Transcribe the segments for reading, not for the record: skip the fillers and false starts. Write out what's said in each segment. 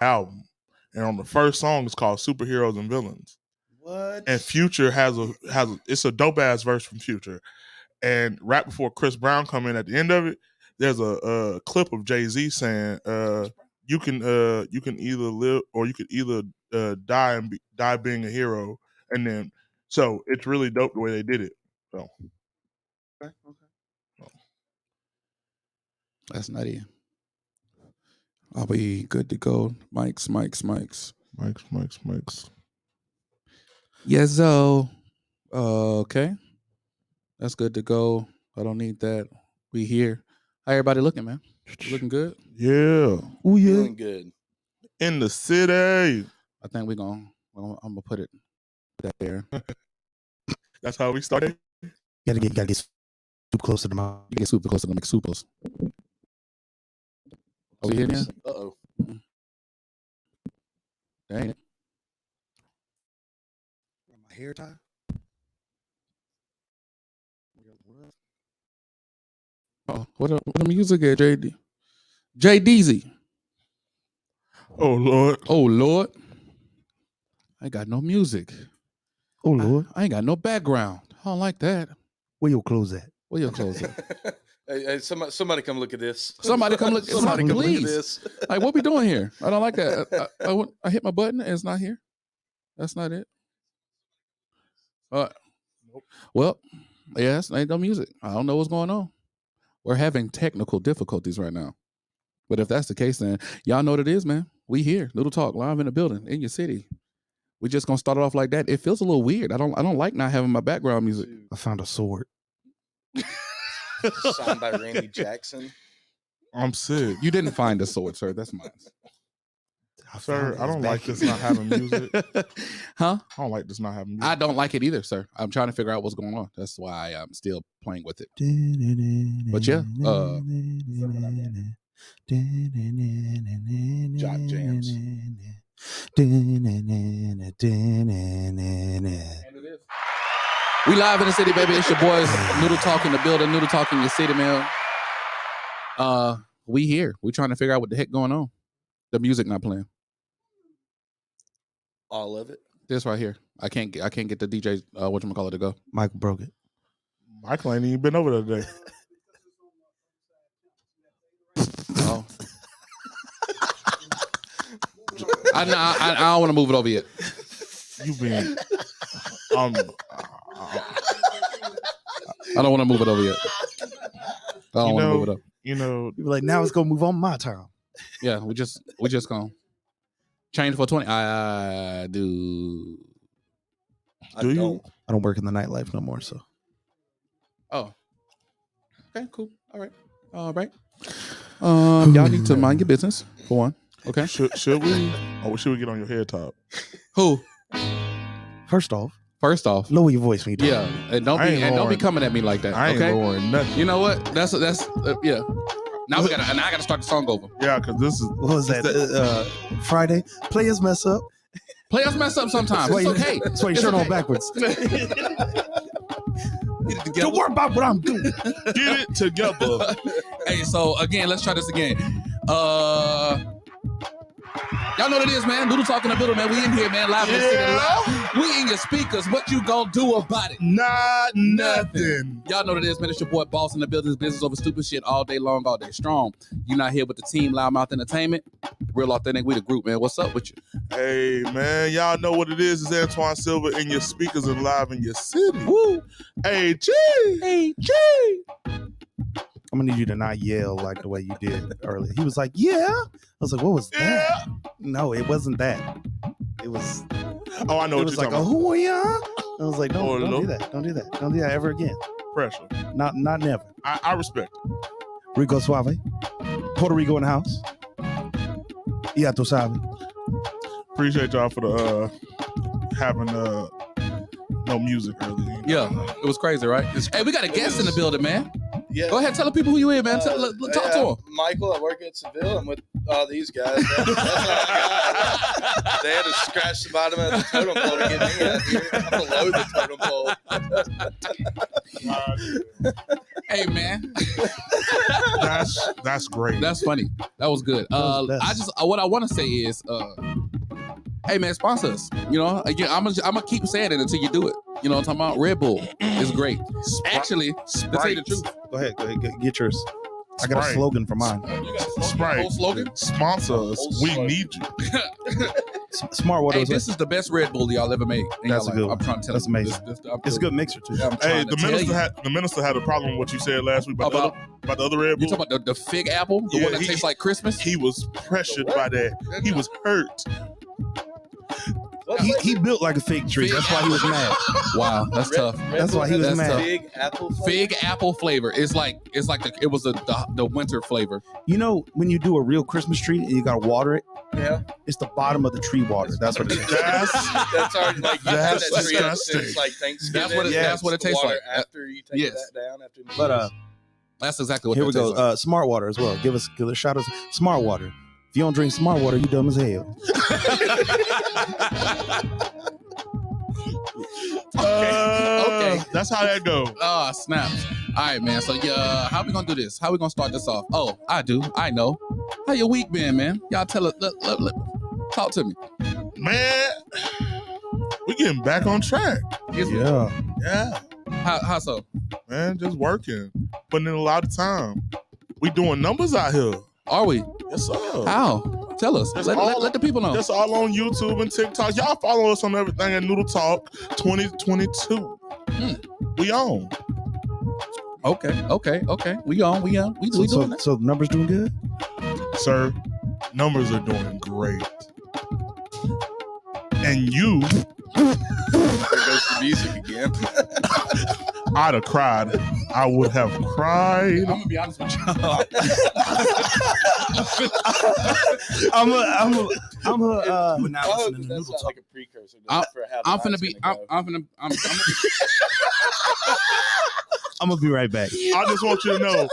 album, and on the first song it's called "Superheroes and Villains." What? And Future has it's a dope ass verse from Future, and right before Chris Brown come in at the end of it, there's a clip of Jay-Z saying, "You can either live or you could either die being a hero," and then so it's really dope the way they did it. So. Okay. That's nutty. Are we good to go? Mics. Yes, so okay. That's good to go. I don't need that. We here. How everybody looking, man? You looking good? Yeah. Oh yeah. Feeling good. In the city. I think I'm gonna put it there. That's how we started. You gotta get super close to the mic. You get super close to the mic. Supers. Are we here now? Uh-oh. Dang it. My hair tie? Oh, what the music at, JD? JDZ. Oh Lord. I ain't got no music. Oh Lord. I ain't got no background. I don't like that. Where your clothes at? Where your clothes at? Hey, somebody come look at this. Somebody come look. Somebody come please. look at this. Like, what we doing here? I don't like that. I hit my button and it's not here. That's not it. Nope. Well, yes, ain't no music. I don't know what's going on. We're having technical difficulties right now. But if that's the case, then y'all know what it is, man. We here. Noodle Talk live in the building in your city. We just gonna start it off like that. It feels a little weird. I don't like not having my background music. I found a sword. Signed by Randy Jackson. I'm sick. You didn't find a sword, sir. That's mine. Sir, I don't like this not having music. Huh? I don't like this not having music. I don't like it either, sir. I'm trying to figure out what's going on. That's why I'm still playing with it. But yeah, Jock jams. We live in the city, baby. It's your boys, Noodle Talk in the building, Noodle Talk in your city, man. We here. We trying to figure out what the heck going on. The music not playing. All of it. This right here. I can't get the DJ whatchamacallit to go. Michael broke it. Michael ain't even been over there today. Oh. I don't want to move it over yet. You been I don't want to move it over yet. I don't want to move it up. You know, you be like, now it's gonna move on my turn. Yeah, we just gonna change for 20. I do. Do you? I don't work in the nightlife no more, so. Oh. Okay, cool. All right. Y'all need to mind your business for one. Okay. Should we? Or should we get on your head top? Who? First off, lower your voice when you do. Yeah, and don't be coming at me like that. I ain't okay? lowering nothing. You know what? That's yeah. Now I gotta start the song over. Yeah, because this is what was that? Friday. Players mess up. Players mess up sometimes. It's okay. That's why your shirt on backwards. Don't worry about what I'm doing. Get it together. Hey, so again, let's try this again. Y'all know what it is, man. Noodle Talk in the building, man. We in here, man. Live in the city. Live. We in your speakers. What you gonna do about it? Not nothing. Y'all know what it is, man. It's your boy Boss in the building. Business over stupid shit all day long, all day strong. You not here with the team, Loudmouth Entertainment. Real authentic. We the group, man. What's up with you? Hey, man. Y'all know what it is. It's Antoine Silver in your speakers and live in your city. Woo. Hey, G. Hey, G. I'm gonna need you to not yell like the way you did earlier. He was like, "Yeah." I was like, "What was that?" No, it wasn't that. It was. Oh, I know what you're like, talking about. "Who are you?" I was like, "No, don't do that. Don't do that. Don't do that ever again." Pressure. Not never. I respect it. Rico Suave, Puerto Rico in the house. Ya tu sabes. Appreciate y'all for the having no music earlier. Yeah, it was crazy, right? Hey, we got a guest in the building, man. Yeah. Go ahead, tell the people who you in, man. Talk to them. Michael, I work at Seville. I'm with these guys. That's they had to scratch the bottom of the totem pole to get me out here. I'm below the totem pole. Hey man, That's great. that's funny. That was good. was best. I just what I want to say is, hey man, sponsor us. You know, again, I'm gonna keep saying it until you do it. You know what I'm talking about? Red Bull is great. Actually, to tell you the truth, Go ahead. Get yours. I got a Sprite. slogan for mine. you got a Sprite. whole slogan. Sponsor us. We need you. Smart water. Hey, this is the best Red Bull y'all ever made. In That's your a good life. one. I'm trying to tell That's you. amazing. It's a good mixer too. I'm Hey, trying to the tell minister you. had a problem with what you said last week about the other Red You Bull. talking about the fig apple, the Yeah, one that he- tastes like Christmas? He was pressured by that. He was hurt. He built like a fig tree. Fig That's why he was mad. Wow, that's tough. That's why he was That's mad. tough. Big apple flavor. Fig apple flavor. It's like it was the winter flavor. You know, when you do a real Christmas tree and you gotta water it, Yeah, it's the bottom of the tree water. That's what it is. that's already like you had That's that tree up disgusting. since like Thanksgiving. That's what it- that's what it The tastes water like. after you take Yes. that down. After But That's exactly what. here that we go. tastes like. Smart water as well. Give us a shout out. Smart water. If you don't drink smart water, you dumb as hell. Okay. That's how that go. Ah, snaps. All right, man. So yeah, how we gonna do this? How we gonna start this off? Oh, I do. I know. How your week been, man? Y'all tell it. Talk to me. Man, we getting back on track. Yeah. Yeah, How so? man, just working, putting in a lot of time. We doing numbers out here. Are we? Yes, sir. How? Tell us. That's Let, all- let the people know. That's all on YouTube and TikTok. Y'all follow us on everything at Noodle Talk 2022. We on. Okay. We on. We doing that. So the numbers doing good? Sir, numbers are doing great. And you, there goes the music again. I'd have cried. I would have cried. I'm gonna be honest with you. I'm a I hope that that's not like a precursor for how the I'm finna night's be. gonna go. I'm I'm gonna be right back. I just want you to know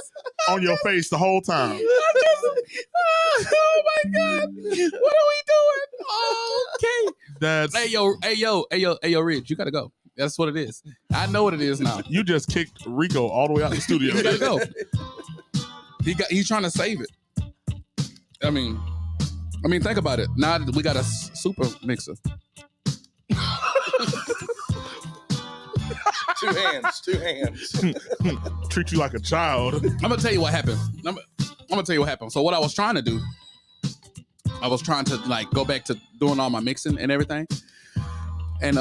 on your face the whole time. oh my god! What are we doing? Okay. That's Hey yo, Rich, you gotta go. That's what it is. I know what it is now. you just kicked Rico all the way out the studio. You gotta go. He's trying to save it. I mean, think about it. Now that we got a super mixer. Two hands. Treat you like a child. I'm gonna tell you what happened. I'm gonna tell you what happened. So what I was trying to do, I was trying to like go back to doing all my mixing and everything, and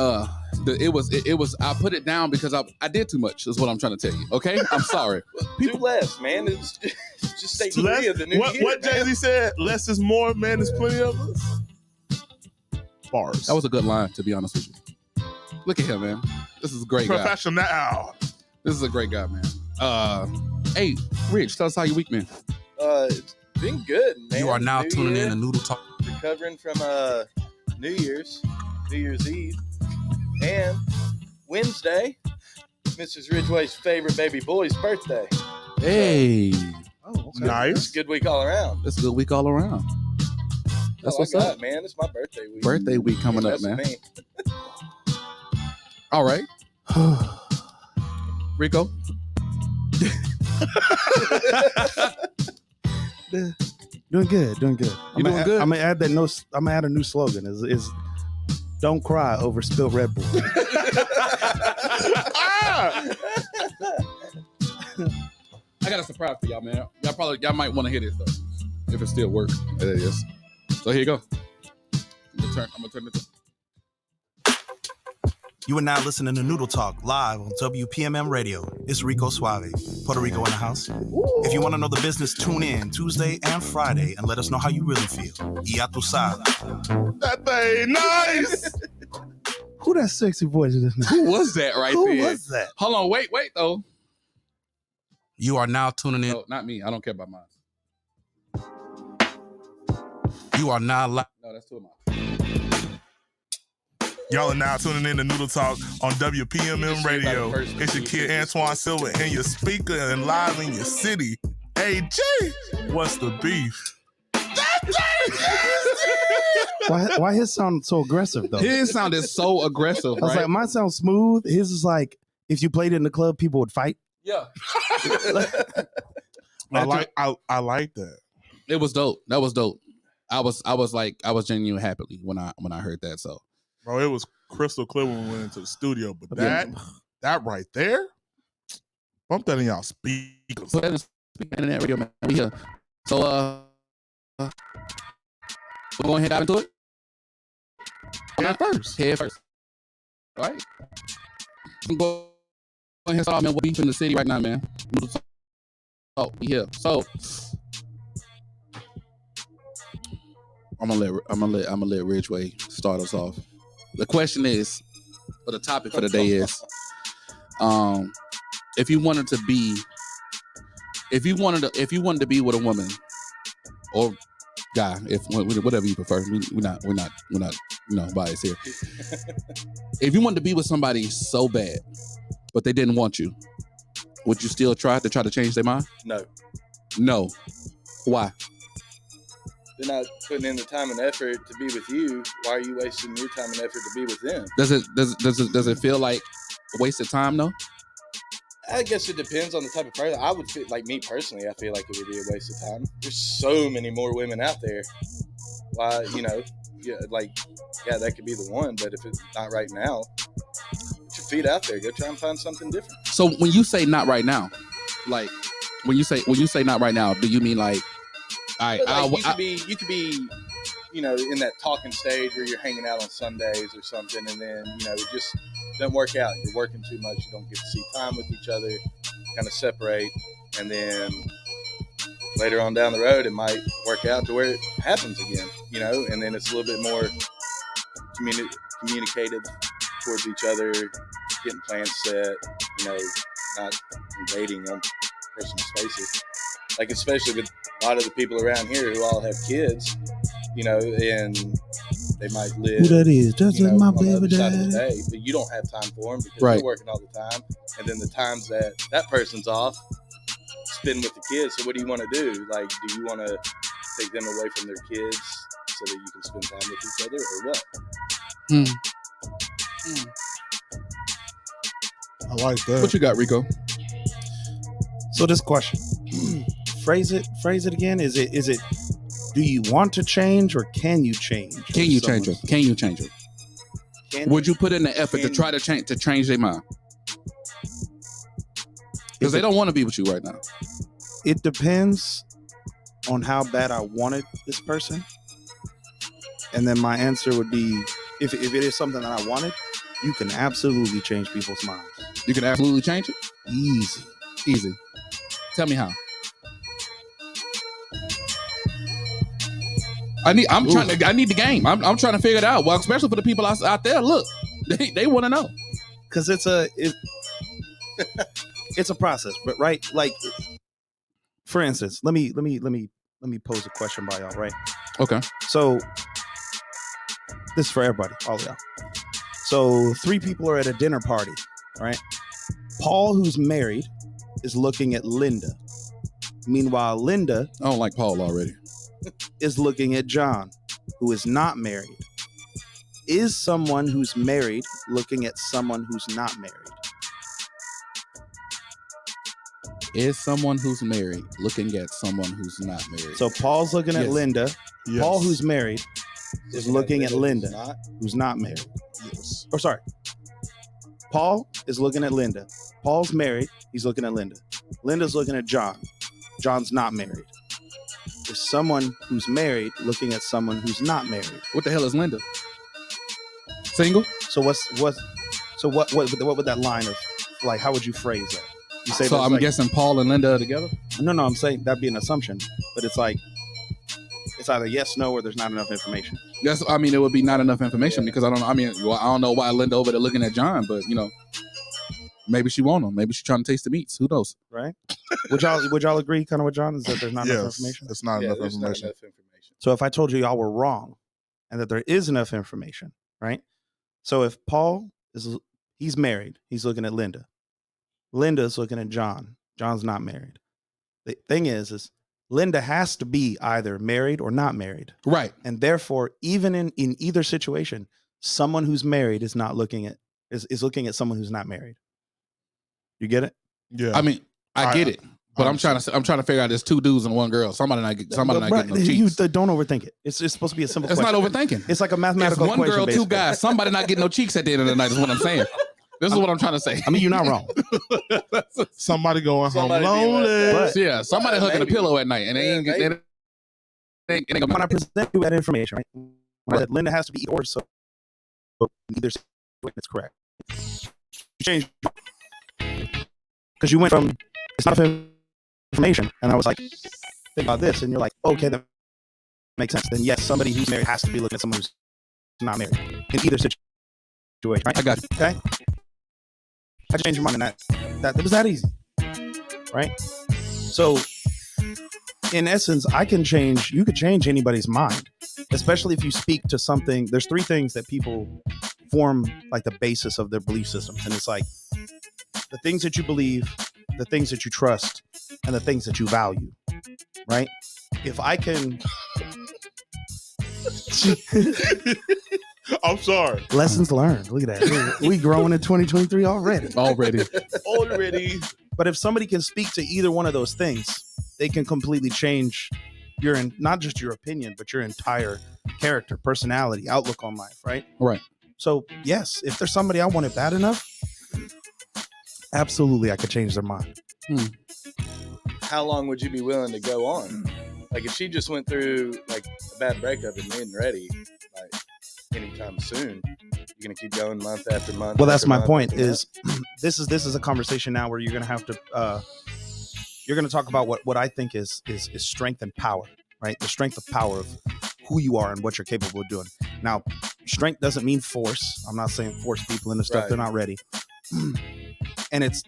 it was I put it down because I did too much. Is what I'm trying to tell you. Okay, I'm sorry. Do less, man. It's just stay Less- free of the new what year, what man. Jay-Z said, less is more, man, there's plenty of us. Bars. That was a good line, to be honest with you. Look at him, man. This is a great guy. professional. This is a great guy, man. Hey, Rich, tell us how your week been. It's been good, man. You are now New tuning year, in to Noodle Talk. recovering from New Year's Eve, and Wednesday, Mrs. Ridgway's favorite baby boy's birthday. Hey, Oh, okay. It's Nice. a good week all around. that's a good week all around. That's Oh, what's I got up. it, man. It's my birthday week. Birthday week coming up, That's man. me. All right, Rico. Doing good. You doing good? I'm gonna add that. I'm gonna add a new slogan. Is don't cry over spilled Red Bull. Ah! I got a surprise for y'all, man. Y'all might want to hear this though, if it still works. It is. So here you go. I'm gonna turn it. You are now listening to Noodle Talk live on WPMM Radio. It's Rico Suave, Puerto Rico in the house. If you want to know the business, tune in Tuesday and Friday and let us know how you really feel. Y a tu sabes. That thing nice. Who that sexy voice is? Who was that right Who there? was that? Hold on, wait though. You are now tuning in. No, not me. I don't care about mine. You are now live. No, that's two of mine. Y'all are now tuning in to Noodle Talk on WPMM Radio. It's your kid Antoine Silver and your speaker and live in your city. Hey, G, what's the beef? Why his sound so aggressive though? His sounded so aggressive, I was right? like, mine sounds smooth. His is like if you played it in the club, people would fight. Yeah. I like that. It was dope. That was dope. I was genuinely happily when I heard that. So, Bro, it was crystal clear when we went into the studio, but Yeah. that right there, bump that in y'all speakers. put that in the internet radio, man. We here. So, we're going to head out into it. Head first. Head first. All right. I'm going ahead and start, man. We're beef in the city right now, man. Oh, we here. So, I'm gonna let Ridgeway start us off. The question is, or the topic for the day is, if you wanted to be with a woman or guy, whatever you prefer, we're not biased here. If you wanted to be with somebody so bad, but they didn't want you, would you still try to change their mind? No. Why? They're not putting in the time and effort to be with you. Why are you wasting your time and effort to be with them? Does it feel like a waste of time though? I guess it depends on the type of person. I would feel like, me personally, I feel like it would be a waste of time. There's so many more women out there. Why, that could be the one, but if it's not right now, put your feet out there. Go try and find something different. So when you say not right now, like when you say not right now, do you mean like, all right, you could be, in that talking stage where you're hanging out on Sundays or something, and then, it just doesn't work out. You're working too much. You don't get to see time with each other, kind of separate. And then later on down the road, it might work out to where it happens again, and then it's a little bit more communicative towards each other, getting plans set, not invading on personal spaces. Like, especially with a lot of the people around here who all have kids, and they might live. Who that is? That's my on the baby other side of the daddy. day, but you don't have time for them because Right. they're working all the time. And then the times that person's off, spend with the kids. So what do you want to do? Like, do you want to take them away from their kids so that you can spend time with each other, or what? I like that. what you got, Rico? So this question, phrase it again. Is it? Do you want to change or can you change? Can you change them? Can you change them? Would you put in the effort to try to change their mind? Because they don't want to be with you right now. It depends on how bad I wanted this person, and then my answer would be, if it is something that I wanted, you can absolutely change people's minds. You can absolutely change it. Easy. Tell me how. I need the game. I'm trying to figure it out. Well, especially for the people out there. Look, they want to know. Because it's a process, but right, like, for instance, let me pose a question by y'all, right? Okay. So this is for everybody, all of y'all. So 3 people are at a dinner party, right? Paul, who's married, is looking at Linda. Meanwhile, Linda I don't like Paul already. is looking at John, who is not married. Is someone who's married looking at someone who's not married? Is someone who's married looking at someone who's not married? So Paul's looking at Yes. Linda. Yes. Paul, who's married, is looking at Linda, who's not married. Yes. Or sorry. Paul is looking at Linda. Paul's married. He's looking at Linda. Linda's looking at John. John's not married. Is someone who's married looking at someone who's not married? What the hell is Linda? Single? So what would that line of, like, how would you phrase that? You say So that's I'm like, guessing Paul and Linda are together? No, I'm saying that'd be an assumption, but it's like, it's either yes, no, or there's not enough information. It would be not enough information because I don't know why Linda over there looking at John, but maybe she want him. Maybe she's trying to taste the meats. Who knows? Right? Would y'all agree kind of with John, is that there's not enough Yes. information? It's not enough there's not information. enough information. So if I told you y'all were wrong and that there is enough information, right? So if Paul he's married, he's looking at Linda. Linda's looking at John. John's not married. The thing is Linda has to be either married or not married. Right. And therefore, even in either situation, someone who's married is looking at someone who's not married. You get it? Yeah. I mean, I get it, but I'm honestly. trying to figure out. There's 2 dudes and 1 girl. Somebody not getting no You cheeks. don't overthink it. It's supposed to be a simple It's question. not overthinking. It's like a mathematical It's 1 equation. girl, 2 basically. guys. Somebody not getting no cheeks at the end of the night is what I'm saying. This is what I'm trying to say. I mean, you're not wrong. Somebody going Somebody home being lonely. left out. Yeah, somebody hugging a pillow at night, and they ain't maybe. gonna When I present you that information, right? That Linda has to be or so either it's correct. You changed because you went from it's not information, and I was like, think about this, and you're like, okay, that makes sense. Then yes, somebody who's married has to be looking at someone who's not married in either situation. Right? I got you. Okay. I changed your mind, and that it was that easy, right? So, in essence, you could change anybody's mind, especially if you speak to something. There's 3 things that people form like the basis of their belief systems, and it's like the things that you believe, the things that you trust, and the things that you value, right? If I can I'm sorry. lessons learned. Look at that. We growing in 2023 already. Already. But if somebody can speak to either one of those things, they can completely change not just your opinion, but your entire character, personality, outlook on life, right? Right. So yes, if there's somebody I wanted bad enough, absolutely I could change their mind. How long would you be willing to go on? Like if she just went through like a bad breakup and isn't ready, like anytime soon, you're gonna keep going month after month. Well, that's after my month point. after Is this is a conversation now where you're gonna have to you're gonna talk about what I think is strength and power, right? The strength of power of who you are and what you're capable of doing. Now, strength doesn't mean force. I'm not saying force people into stuff they're not ready. And it's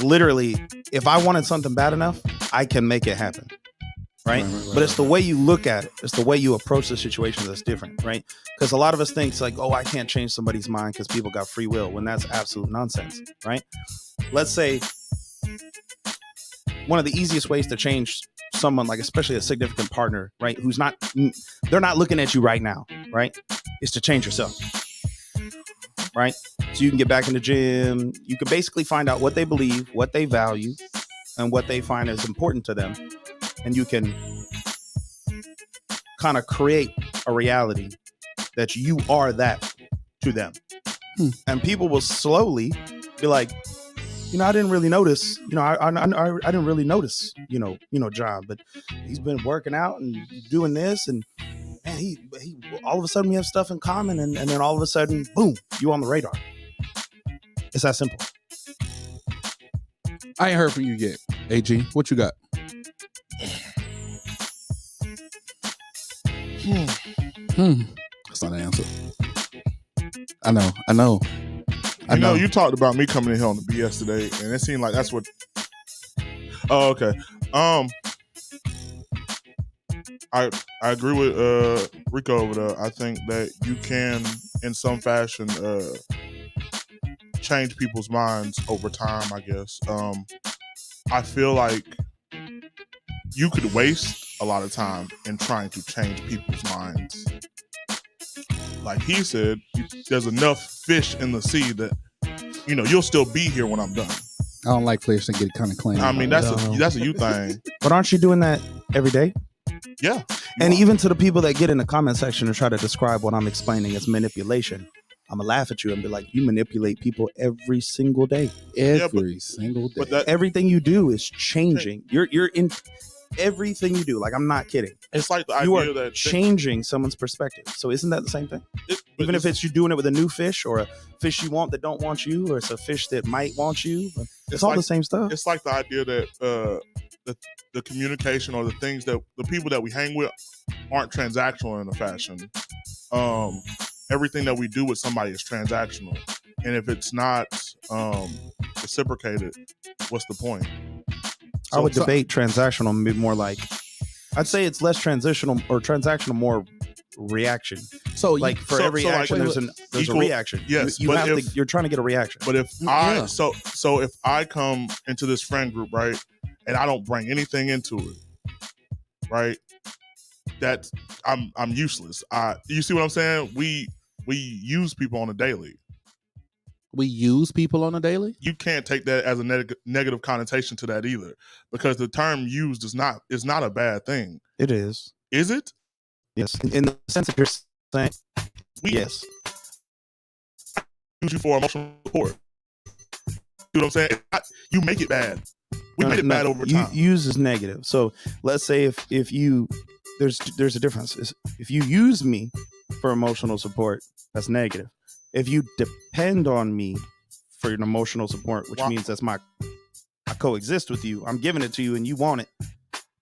literally, if I wanted something bad enough, I can make it happen. Right? But it's the way you look at it. It's the way you approach the situation that's different, right? Because a lot of us think it's like, oh, I can't change somebody's mind because people got free will, when that's absolute nonsense, right? Let's say one of the easiest ways to change someone, like especially a significant partner, right, they're not looking at you right now, right, is to change yourself, right? So you can get back in the gym. You can basically find out what they believe, what they value, and what they find is important to them. And you can kind of create a reality that you are that to them. And people will slowly be like, I didn't really notice, I didn't really notice, John, but he's been working out and doing this, and man, he all of a sudden we have stuff in common, and then all of a sudden, boom, you on the radar. It's that simple. I ain't heard from you yet, AG. What you got? That's not an answer. I know. I know you talked about me coming in here on the BS today, and it seemed like that's what. Oh, okay. I agree with Rico over there. I think that you can, in some fashion, change people's minds over time. I guess. I feel like you could waste a lot of time in trying to change people's minds. Like he said, there's enough fish in the sea that you'll still be here when I'm done. I don't like fish and get kind of clean. I mean, that's a you thing. But aren't you doing that every day? Yeah. And even to the people that get in the comment section and try to describe what I'm explaining as manipulation, I'm gonna laugh at you and be like, you manipulate people every single day. Every single day. But everything you do is changing. You're in everything you do. Like, I'm not kidding. It's like the You idea are that changing someone's perspective. So isn't that the same thing? Even if it's you doing it with a new fish, or a fish you want that don't want you, or it's a fish that might want you, it's all like the same stuff. It's like the idea that the communication or the things that the people that we hang with aren't transactional in a fashion. Everything that we do with somebody is transactional, and if it's not reciprocated, what's the point? I would debate transactional and be more like, I'd say it's less transitional or transactional, more reaction. So like for every action, there's a reaction. Yes, you're trying to get a reaction. But if so if I come into this friend group, right, and I don't bring anything into it, right, that I'm useless. You see what I'm saying? We use people on a daily. We use people on a daily. You can't take that as a negative connotation to that either, because the term used is not a bad thing. It is. Is it? Yes. In the sense that you're saying, yes. Use you for emotional support. You know what I'm saying? You make it bad. We made it bad over time. Use is negative. So let's say if you there's a difference. If you use me for emotional support, that's negative. If you depend on me for an emotional support, which means that's I coexist with you, I'm giving it to you and you want it,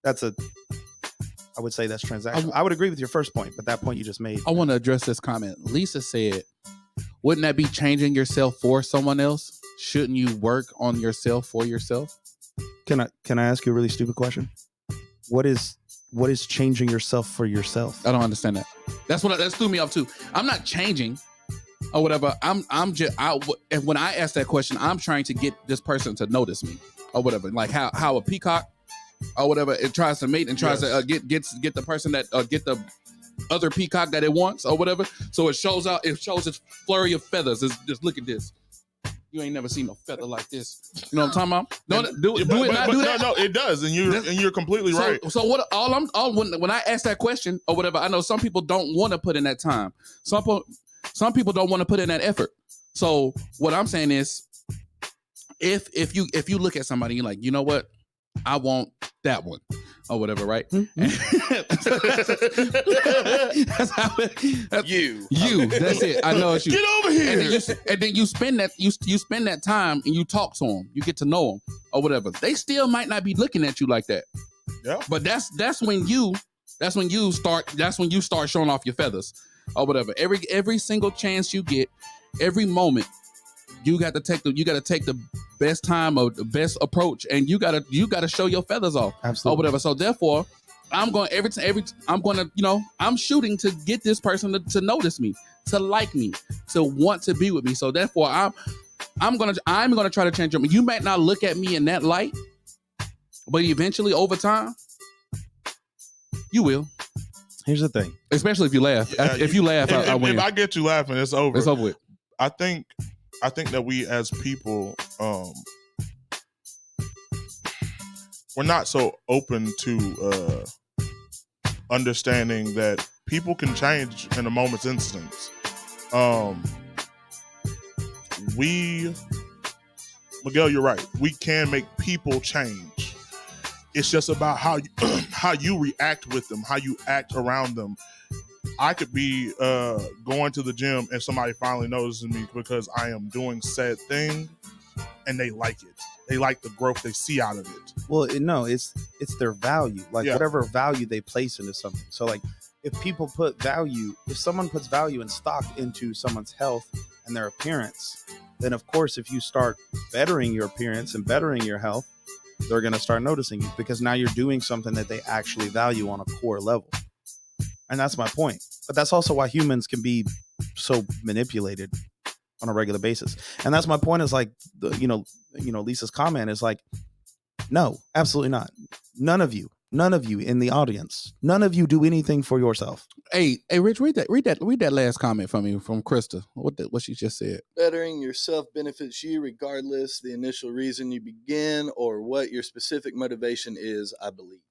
I would say that's transactional. I would agree with your first point, but that point you just made. I want to address this comment. Lisa said, wouldn't that be changing yourself for someone else? Shouldn't you work on yourself for yourself? Can I ask you a really stupid question? What is changing yourself for yourself? I don't understand that. That threw me off too. I'm not changing or whatever. I'm just and when I ask that question, I'm trying to get this person to notice me or whatever. Like how a peacock or whatever, it tries to mate and tries to get the person that get the other peacock that it wants or whatever. So it shows its flurry of feathers. It's just, look at this. You ain't never seen no feather like this. You know what I'm talking about? Do it not do that? No, it does, and you're completely right. So what? When I ask that question or whatever, I know some people don't want to put in that time. Some people don't want to put in that effort. So what I'm saying is, if you look at somebody, you're like, you know what, I want that one or whatever, right? That's how you. That's it. I know it's you. Get over here. And then you spend that time and you talk to them. You get to know them or whatever. They still might not be looking at you like that. Yeah. But that's when you start showing off your feathers or whatever. Every single chance you get, every moment, you got to take the best time or the best approach, and you gotta show your feathers off. Absolutely. Or whatever. So therefore, I'm shooting to get this person to notice me, to like me, to want to be with me. So therefore, I'm gonna try to change them. You might not look at me in that light, but eventually, over time, you will. Here's the thing. Especially if you laugh. If you laugh, I win. If I get you laughing, it's over. It's over with. I think that we as people, we're not so open to understanding that people can change in a moment's instance. Miguel, you're right. We can make people change. It's just about how you react with them, how you act around them. I could be going to the gym and somebody finally notices me because I am doing said thing, and they like it. They like the growth they see out of it. Well, no, it's their value, like whatever value they place into something. So, like, if someone puts value and stock into someone's health and their appearance, then of course, if you start bettering your appearance and bettering your health, they're going to start noticing you because now you're doing something that they actually value on a core level. And that's my point. But that's also why humans can be so manipulated on a regular basis. And that's my point, is like, Lisa's comment is like, no, absolutely not. None of you in the audience, none of you do anything for yourself. Hey, Rich, read that last comment from you, from Krista. What she just said. Bettering yourself benefits you regardless the initial reason you begin or what your specific motivation is, I believe.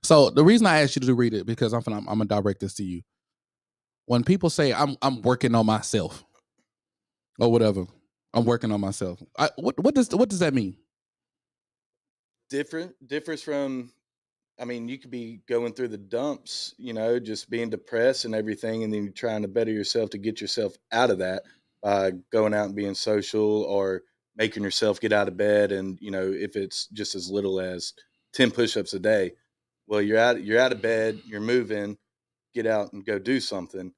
So the reason I asked you to read it, because I'm gonna direct this to you. When people say I'm working on myself or whatever, I'm working on myself. What does that mean? Differs from, I mean, you could be going through the dumps, just being depressed and everything, and then you're trying to better yourself to get yourself out of that by going out and being social or making yourself get out of bed. And if it's just as little as 10 push-ups a day. Well, you're out of bed, you're moving, get out and go do something.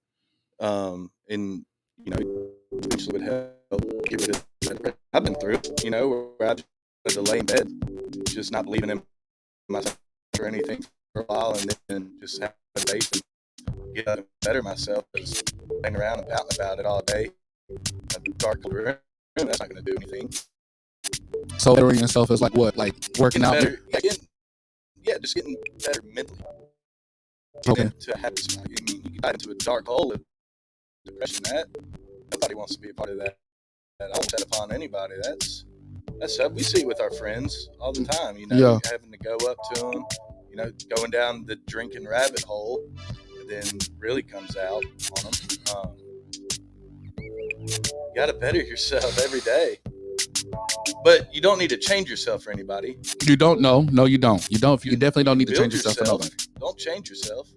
And eventually would help get rid of that. I've been through, where I just had to lay in bed, just not believing in myself or anything for a while, and then just have faith and get up and better myself, because laying around and pouting about it all day in a dark room, that's not going to do anything. So bettering yourself is like what? Like working out? Better, just getting better mentally. Okay. Into a habit. I mean, you can dive into a dark hole of depression. That nobody wants to be a part of that. I don't set upon anybody. That's stuff we see with our friends all the time. Yeah. Having to go up to them, going down the drinking rabbit hole, and then really comes out on them. You got to better yourself every day. But you don't need to change yourself for anybody. You don't know. No, you don't. You don't. You definitely don't need to change yourself for nobody. Don't change yourself.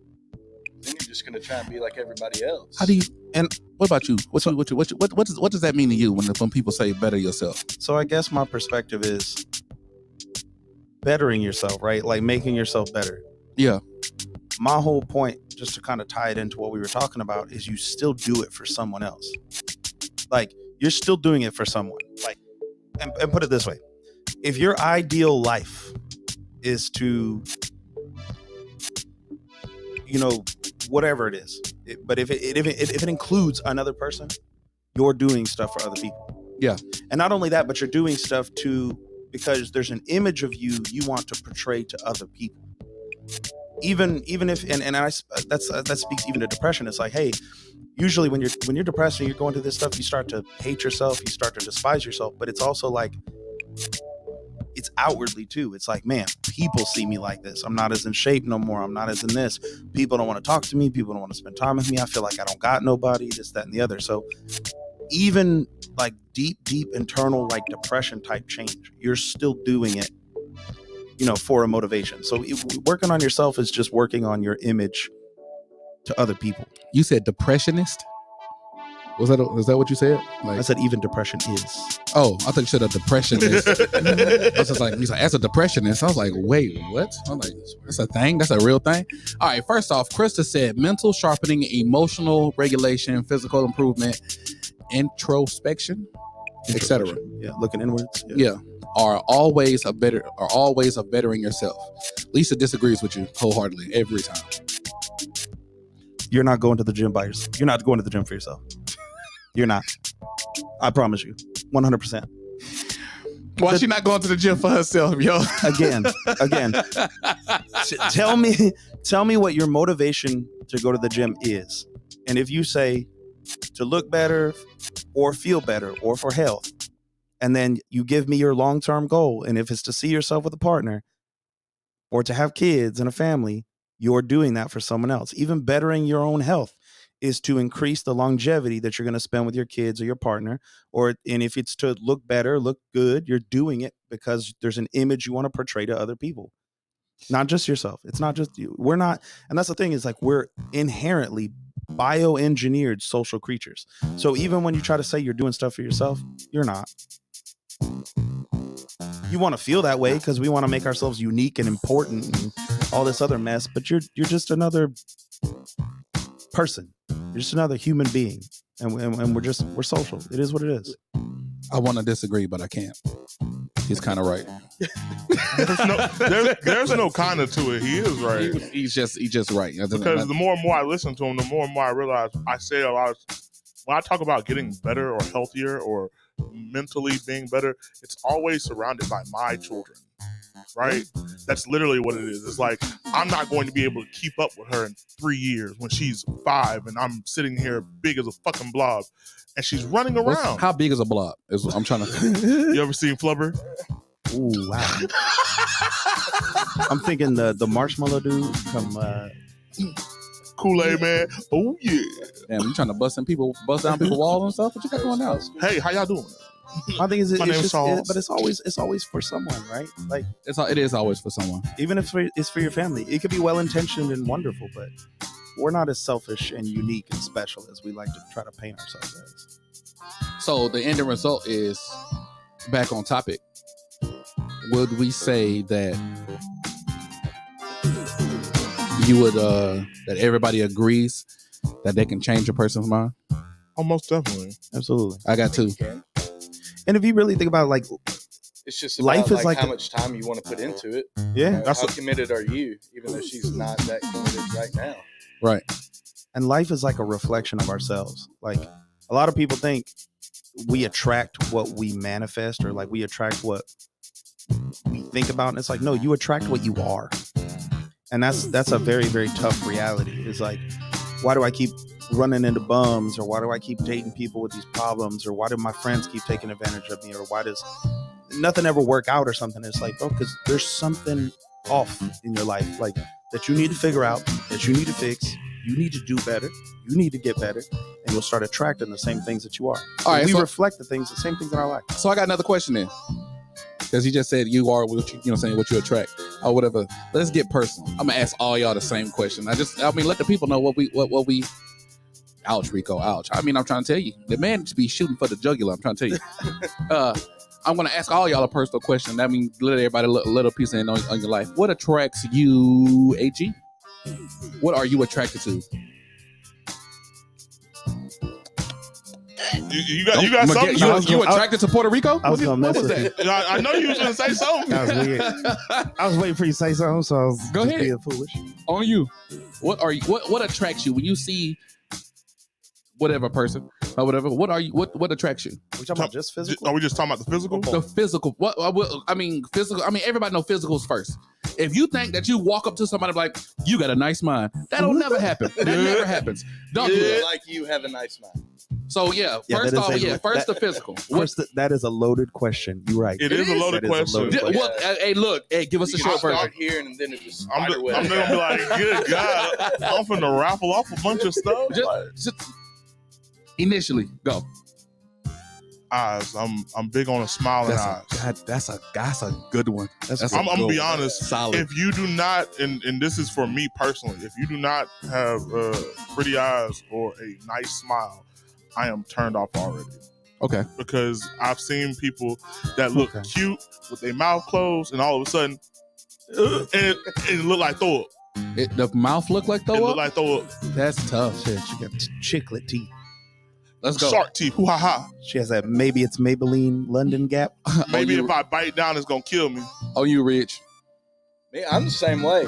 Then you're just going to try and be like everybody else. How do you? And what about you? What does that mean to you when people say better yourself? So I guess my perspective is bettering yourself, right? Like making yourself better. Yeah. My whole point, just to kind of tie it into what we were talking about, is you still do it for someone else. Like you're still doing it for someone. Like, and put it this way: if your ideal life is to, whatever it is, but if it includes another person, you're doing stuff for other people. Yeah. And not only that, but you're doing stuff because there's an image of you want to portray to other people. Even if that speaks even to depression. It's like, hey, usually when you're depressed and you're going through this stuff, you start to hate yourself, you start to despise yourself. But it's also like, it's outwardly too. It's like, man, people see me like this. I'm not as in shape no more. I'm not as in this. People don't want to talk to me. People don't want to spend time with me. I feel like I don't got nobody, this, that, and the other. So even like deep internal like depression type change, you're still doing it, for a motivation. So working on yourself is just working on your image to other people. You said depressionist? Was that what you said? I said even depression is. Oh, I thought you said a depressionist. I was just like, he's like, as a depressionist. I was like, wait, what? I'm like, that's a thing? That's a real thing? All right, first off, Krista said mental sharpening, emotional regulation, physical improvement, introspection, etc. Yeah, looking inwards. Yeah. Are always of bettering yourself. Lisa disagrees with you wholeheartedly every time. You're not going to the gym by yourself. You're not going to the gym for yourself. You're not. I promise you. 100%. Why she not going to the gym for herself, yo? Again. Tell me what your motivation to go to the gym is. And if you say to look better or feel better or for health, and then you give me your long-term goal, and if it's to see yourself with a partner or to have kids and a family, you're doing that for someone else. Even bettering your own health is to increase the longevity that you're going to spend with your kids or your partner. And if it's to look better, look good, you're doing it because there's an image you want to portray to other people, not just yourself. It's not just you. We're not. And that's the thing, is like, we're inherently bioengineered social creatures. So even when you try to say you're doing stuff for yourself, you're not. You want to feel that way because we want to make ourselves unique and important and all this other mess, but you're just another person. You're just another human being, and we're social. It is what it is. I want to disagree, but I can't. He's kind of right. there's no kind of to it. He is right. He's just right. Because the more and more I listen to him, the more and more I realize I say a lot of, when I talk about getting better or healthier or mentally being better, it's always surrounded by my children, right? That's literally what it is. It's like, I'm not going to be able to keep up with her in 3 years when she's 5 and I'm sitting here big as a fucking blob and she's running around. How big is a blob? I'm trying to. You ever seen Flubber? Ooh, wow. I'm thinking the marshmallow dude from Kool-Aid Man. Oh yeah. Damn, you trying to bust down people's walls and stuff? What you got going on? Hey, how y'all doing? I think My name is Charles. but it's always for someone, right? Like, it is always for someone. Even if it's for your family, it could be well intentioned and wonderful, but we're not as selfish and unique and special as we like to try to paint ourselves as. So the ending result is, back on topic, would we say that you would that everybody agrees that they can change a person's mind? Almost definitely. Absolutely. I got two. And if you really think about it, like, it's just about, life is like how much time you want to put into it. Yeah. How committed are you, even though she's not that committed right now? Right. And life is like a reflection of ourselves. Like, a lot of people think we attract what we manifest, or like we attract what we think about. And it's like, no, you attract what you are. And that's a very, very tough reality. It's like, why do I keep running into bums, or why do I keep dating people with these problems, or why do my friends keep taking advantage of me, or why does nothing ever work out or something? It's like, oh, because there's something off in your life, like that you need to figure out, that you need to fix. You need to do better. You need to get better, and you'll start attracting the same things that you are. All right, we so- reflect the same things in our life. So I got another question then. Because you just said you are what you saying what you attract or whatever. Let's get personal. I'm gonna ask all y'all the same question. I mean, let the people know what we. Ouch, Rico. Ouch. I mean, I'm trying to tell you, the man should be shooting for the jugular. I'm trying to tell you. I'm gonna ask all y'all a personal question. That means let everybody a little piece in on your life. What attracts you, AG? What are you attracted to? You got something. You attracted to Puerto Rico? I was gonna mess was with that? I know you was gonna say something. That was weird. I was waiting for you to say something, so I was Go just ahead. being foolish. On you. What attracts you when you see whatever person or whatever? What attracts you? Are we talking about just physical? Are we just talking about the physical? The physical. Physical. I mean, everybody know physicals first. If you think that you walk up to somebody like, you got a nice mind, that'll never happen. That never happens. Don't do that. Like you have a nice mind. So first the physical. That is a loaded question. You're right. It is a loaded question. Give us a short version. Start here and then it just I'm spider gonna be like, good God, I'm finna raffle off a bunch of stuff. Just initially, go. Eyes. I'm big on a smiling eyes. That's a good one. I'm gonna be honest. Solid. If you do not, and this is for me personally, if you do not have pretty eyes or a nice smile, I am turned off already. Okay. Because I've seen people that look cute with their mouth closed, and all of a sudden, and it look like throw up. The mouth look like throw It up? look like throw up. That's tough. Shit, she got chiclet teeth. Let's go. Shark teeth. Hoo ha ha. She has that. Maybe it's Maybelline London Gap. Maybe if I bite down, it's gonna kill me. Oh, you Rich? Me, I'm the same way.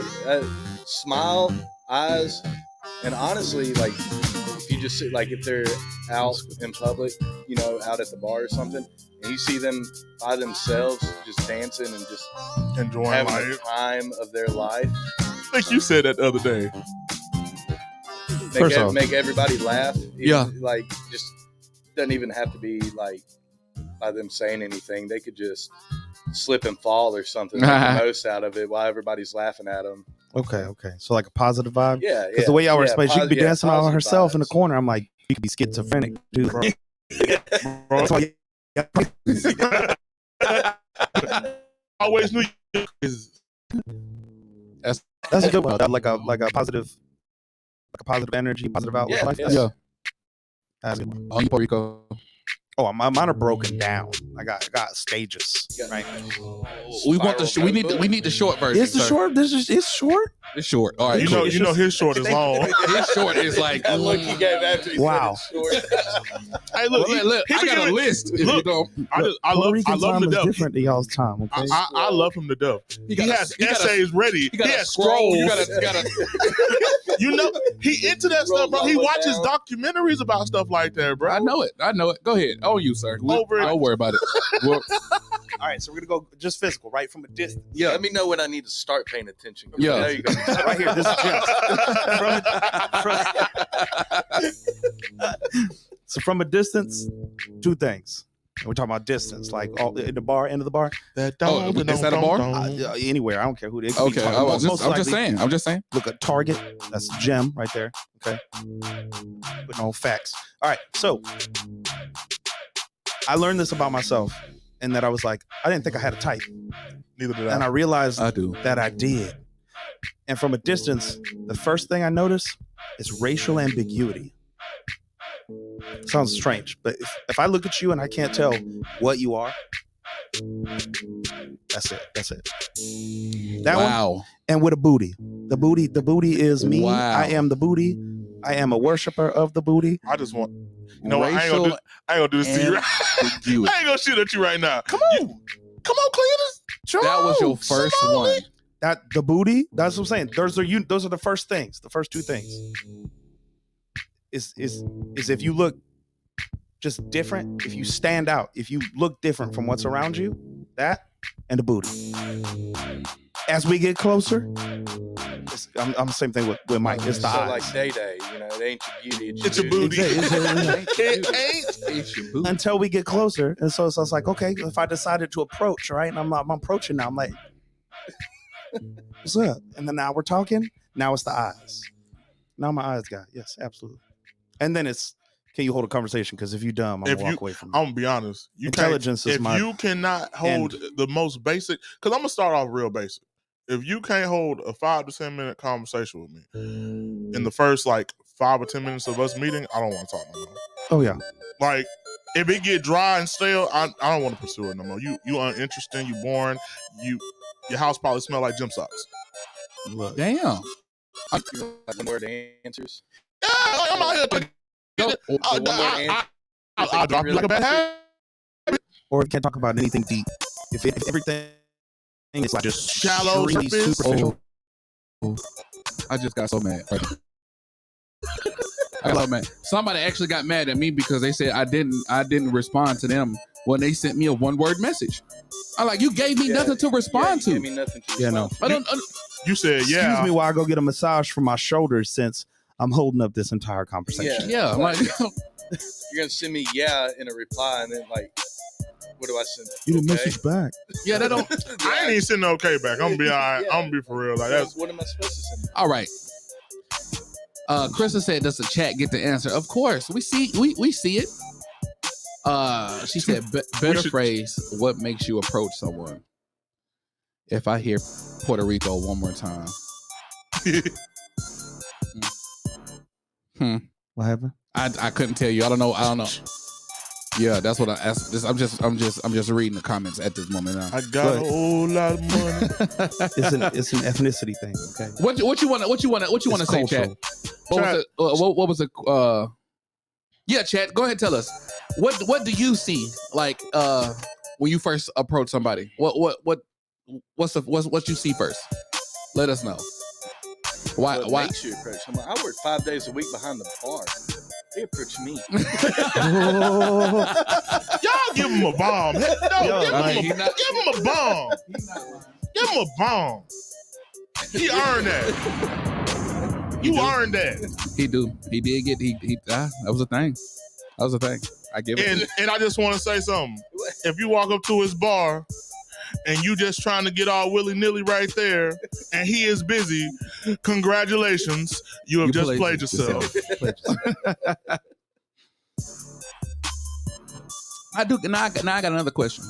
Smile, eyes, and honestly, like if you just see, like if they're out in public, out at the bar or something, and you see them by themselves just dancing and just enjoying having life. the time of their life. I think you said that the other day. Make everybody laugh. Yeah. Like just doesn't even have to be like by them saying anything. They could just slip and fall or something, make the most out of it while everybody's laughing at them. Okay. So like a positive vibe. Yeah. Because the way y'all were explaining, she could be dancing all positive herself in the vibes. corner. I'm like, you could be schizophrenic too, bro. That's why Always knew you is that's a good one. Like a positive energy, positive outlook. Yeah, Like yeah. that. Yeah. That's a good one. On Puerto Rico. Oh, mine are broken down. I got stages. Right. We want we need the short version. It's the sir. short. It's short. It's short. All right. you know his short is long. His short is like. That look he gave after he Wow. said it's short. Hey, look, I got a list. If you don't, I love him time to is death. different to y'all's time. Okay. I love him to death. He has essays ready. you got He a has scroll. scrolls. You got a. He into that stuff, bro. He Roll watches down. documentaries about stuff like that, bro. I know it. Go ahead. Oh, you sir. Over it. Don't worry about it. Well, All right, so we're gonna go just physical, right from a distance. yeah. Let me know when I need to start paying attention. Yeah. I know you're gonna be Right here, this is So from a distance, two things. We're talking about distance, like all in the bar, end of the bar, That Oh, is that a bar? anywhere. I don't care who they. Okay. I'm just saying. Look at Target. That's a gem right there. Okay. Putting on facts. All right. So I learned this about myself, and that I was like, I didn't think I had a type, Neither did and I I. realized I do. that I did. And from a distance, the first thing I notice is racial ambiguity. Sounds strange, but if I look at you and I can't tell what you are, that's it. That one, Wow. and with a booty. The booty is me. Wow. I am the booty. I am a worshiper of the booty. I just want. You know what? I ain't Racial gonna do this to you. ambiguity. I ain't gonna shoot at you right now. Come on, Cletus. That was your first one. That the booty. That's what I'm saying. Those are the first things. The first two things. Is if you look just different, if you stand out, if you look different from what's around you, that and the booty. As we get closer, I'm the same thing with Mike. It's the so eyes. like Day, ancient beauty. It's your booty. It It ain't. until we get closer. And so it's like, okay, if I decided to approach, right? And I'm approaching now. I'm like, what's up? And then now we're talking. Now it's the eyes. Now my eyes got, yes, absolutely. And then it's, can you hold a conversation? Because if you dumb, I'm gonna walk away from you. I'm gonna be honest. Intelligence is if you cannot hold the most basic, because I'm gonna start off real basic. If you can't hold a 5 to 10 minute conversation with me in the first like 5 or 10 minutes of us meeting, I don't want to talk no more. Oh yeah. Like if it get dry and stale, I don't want to pursue it no more. You uninteresting, you boring, your house probably smell like gym socks. Look. Damn. Like one word answers. Yeah, I'm out here. I'll drop you like a bad habit. Or we can't talk about anything deep. If everything is like just shallow, extremely superficial. I just got so mad. I got so mad. Somebody actually got mad at me because they said I didn't respond to them when they sent me a one-word message. I'm like, you gave me nothing to respond to. You gave me nothing to Yeah, no. respond to. You said, yeah. Excuse me while I go get a massage for my shoulders since I'm holding up this entire conversation. Yeah, I'm like, You're gonna send me in a reply, and then like, what do I send? You didn't Okay. message back. yeah, that don't. I ain't even sending no okay back. I'm gonna be all right. I'm gonna be for real. Like that's What am I supposed to send? All right. Krista said, does the chat get the answer? Of course. We see it. She said, better phrase, what makes you approach someone? If I hear Puerto Rico one more time. What happened? I couldn't tell you. I don't know. Yeah, that's what I asked. I'm just reading the comments at this moment now. I got a whole lot of money. It's an ethnicity thing. Okay. What you want to say, Chat? What was it? Yeah, Chat. Go ahead, tell us. What do you see like when you first approach somebody? What's what you see first? Let us know. Why makes you approach someone? I work 5 days a week behind the bar. They approach me. Y'all give him a bomb. Give him a bomb. Give him a bomb. He earned that. You earned that. He did get that was a thing. That was a thing. I give it. And I just want to say something. If you walk up to his bar and you just trying to get all willy-nilly right there, and he is busy, congratulations, you have just played yourself. I do. Now I got another question.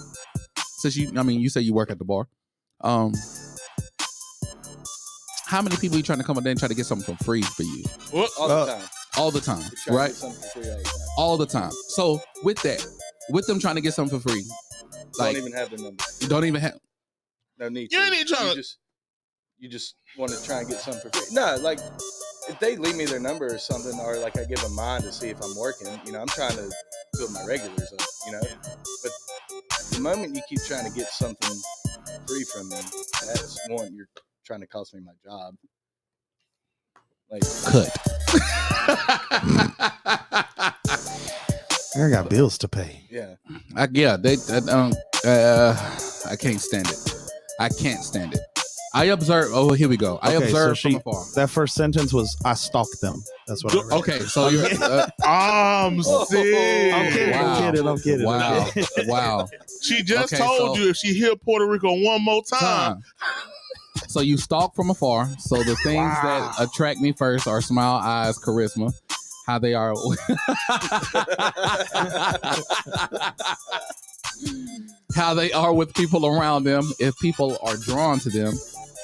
Since you say you work at the bar. How many people are you trying to come up there and try to get something for free for you? All the time. All the time, right? All the time. So with them trying to get something for free, like, don't even have their number. You don't even have. No need. You ain't even trying to. You just want to try and get something for free. No, like if they leave me their number or something, or like I give them mine to see if I'm working. I'm trying to build my regulars up. But the moment you keep trying to get something free from me, that's one, you're trying to cost me my job. Like cut. I got bills to pay. Yeah. I can't stand it. I can't stand it. I observe. Oh, here we go. I observe from afar. That first sentence was, I stalked them. That's what I read. Okay, so you're. I'm sick. I'm kidding. Wow. She just told you if she hit Puerto Rico one more time. So you stalk from afar. So the things that attract me first are smile, eyes, charisma. How they are. How they are with people around them. If people are drawn to them.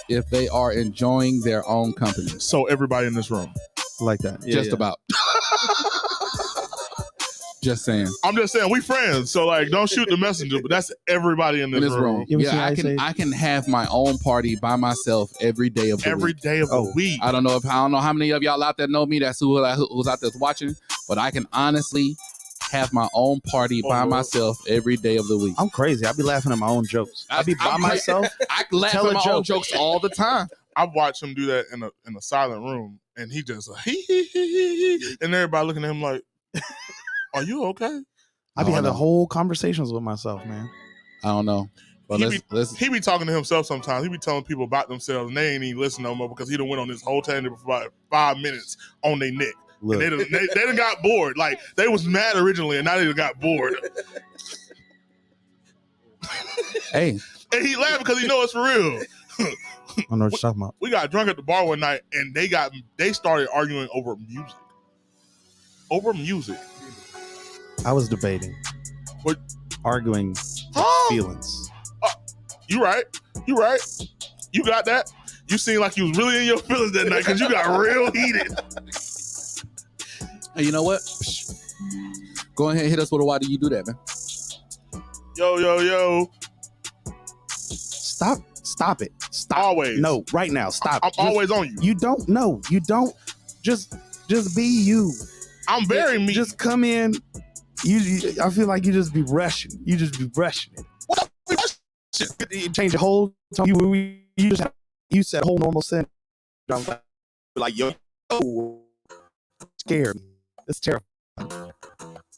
If they are enjoying their own company. So everybody in this room. Like that. Just about. Just saying. I'm just saying we friends, so like don't shoot the messenger, but that's everybody in this room. Yeah, I can have my own party by myself every day of the week. Every day of the week. I don't know how many of y'all out there know me. That's who's out there watching, but I can honestly have my own party by myself every day of the week. I'm crazy. I be laughing at my own jokes. I be by myself. I laugh at my own jokes all the time. I watch him do that in a silent room, and he just like, he, and everybody looking at him like, are you okay? I be having whole conversations with myself, man. I don't know. But he be talking to himself sometimes. He be telling people about themselves, and they ain't even listen no more because he done went on this whole tangent for about 5 minutes on their neck. Look, And they done got bored. Like they was mad originally, and now they done got bored. Hey, And he laughing because he know it's for real. I don't know what you're talking about. We got drunk at the bar one night, and they started arguing over music. Over music. I was debating. What? Arguing Huh? feelings. You right. You right. You got that. You seem like you was really in your feelings that night because you got real heated. hey, you know what? Go ahead and hit us with a why do you do that, man? Yo. Stop it. Stop. Always. No, right now. Stop. I'm always on you. You don't know. You don't. Just be you. I'm very me. Just come in. I feel like you just be rushing. You just be rushing it. What You change the whole tone. You said a whole normal sentence. I'm like, yo, scared. It's terrible.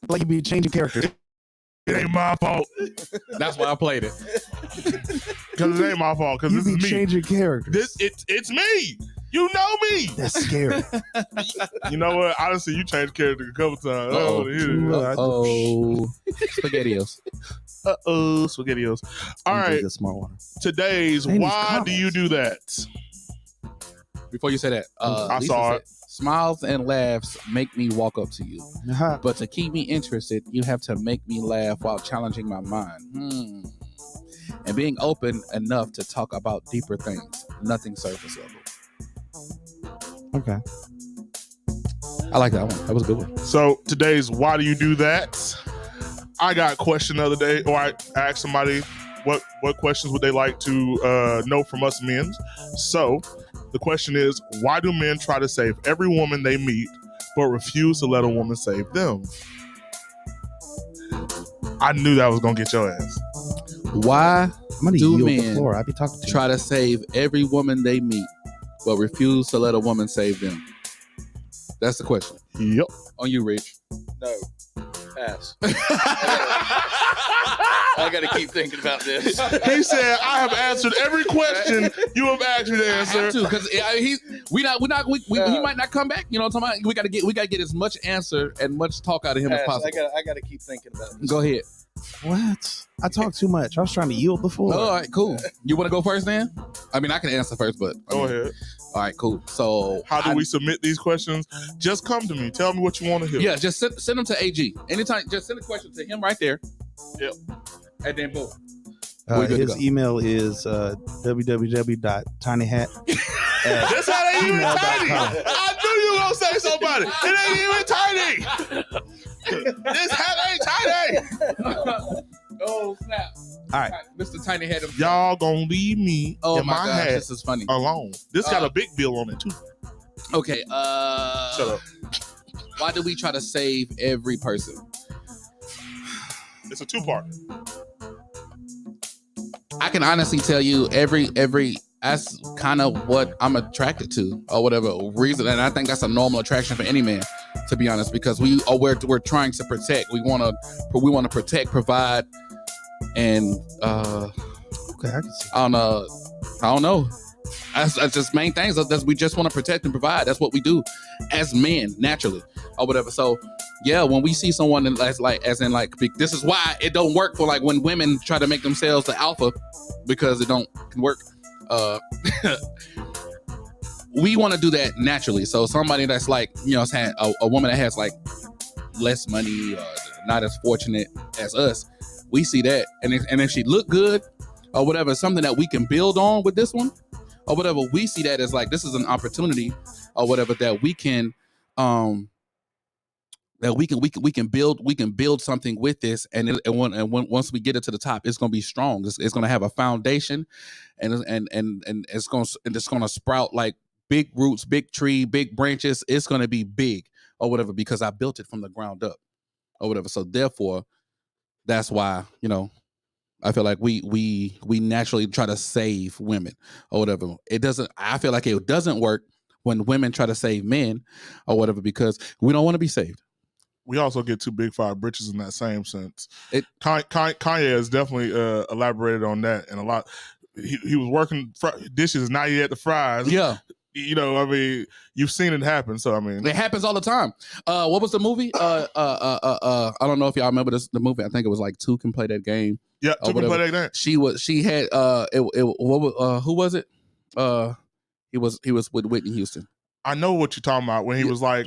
Like you be changing characters. It ain't my fault. That's why I played it. Because it ain't my fault. Because You this be is me. changing characters. It's me. You know me. That's scary. You know what? Honestly, you changed character a couple times. I don't want to hear it. Oh, SpaghettiOs. SpaghettiOs. All right. A smart one. Today's Ain't these why do you do that? Before you say that, I Lisa saw said, smiles and laughs make me walk up to you. Uh-huh. But to keep me interested, you have to make me laugh while challenging my mind. And being open enough to talk about deeper things, nothing surface level. Okay. I like that one. That was a good one. So today's why do you do that? I got a question the other day, or I asked somebody what questions would they like to know from us men. So the question is, why do men try to save every woman they meet but refuse to let a woman save them? I knew that was gonna get your ass. Why I'm gonna do yield the men floor. I be talking to try to save every woman they meet but refuse to let a woman save them? That's the question. Yep. On you, Rich. No. Pass. I got to keep thinking about this. He said, "I have answered every question you have asked me to answer." Because he might not come back. You know what I'm talking about? We gotta get as much answer and much talk out of him as Pass. possible. I got to keep thinking about this. Go ahead. What? I talk too much. I was trying to yield the floor. All right, cool. You want to go first, then? I mean, I can answer first, but Go ahead. All right, cool. So, How do we submit these questions? Just come to me. Tell me what you want to hear. Yeah, just send them to AG. Anytime, just send a question to him right there. Yep. And then boom. We're good to His go. email is www.tinyhat. That's how they even tiny. gmail.com. I knew you were gonna say somebody. It ain't even tiny. This hat ain't tiny. Oh snap! All right. Mr. Tiny Head. Y'all gonna leave me Oh in my my gosh, hat this is funny. alone. This got a big bill on it too. Okay. Shut up. Why do we try to save every person? It's a two-part. I can honestly tell you every that's kind of what I'm attracted to or whatever reason, and I think that's a normal attraction for any man, to be honest, because we're trying to protect. We want to protect, provide, and Okay, I can see. I don't know. That's just main things. That's we just want to protect and provide. That's what we do as men naturally or whatever. So yeah, when we see someone that's like, as in like, this is why it don't work for like when women try to make themselves the alpha because it don't work. We want to do that naturally. So somebody that's like, you know, a woman that has like less money or not as fortunate as us, we see that, and if she look good or whatever, something that we can build on with this one or whatever, we see that as like this is an opportunity or whatever that we can we can build something with this, and once we get it to the top, it's gonna be strong. It's gonna have a foundation, and it's gonna sprout like big roots, big tree, big branches. It's gonna be big or whatever because I built it from the ground up or whatever. So therefore, that's why, you know, I feel like we naturally try to save women or whatever. I feel like it doesn't work when women try to save men or whatever because we don't want to be saved. We also get too big for our britches in that same sense. Kanye has definitely elaborated on that and a lot. He was working dishes, now he had the fries. Yeah. You know, I mean, you've seen it happen. So I mean, It happens all the time. What was the movie? I don't know if y'all remember the movie. I think it was like Two Can Play That Game. yeah, or two can whatever. play that game. She had who was it? He was with Whitney Houston. I know what you're talking about when he was like,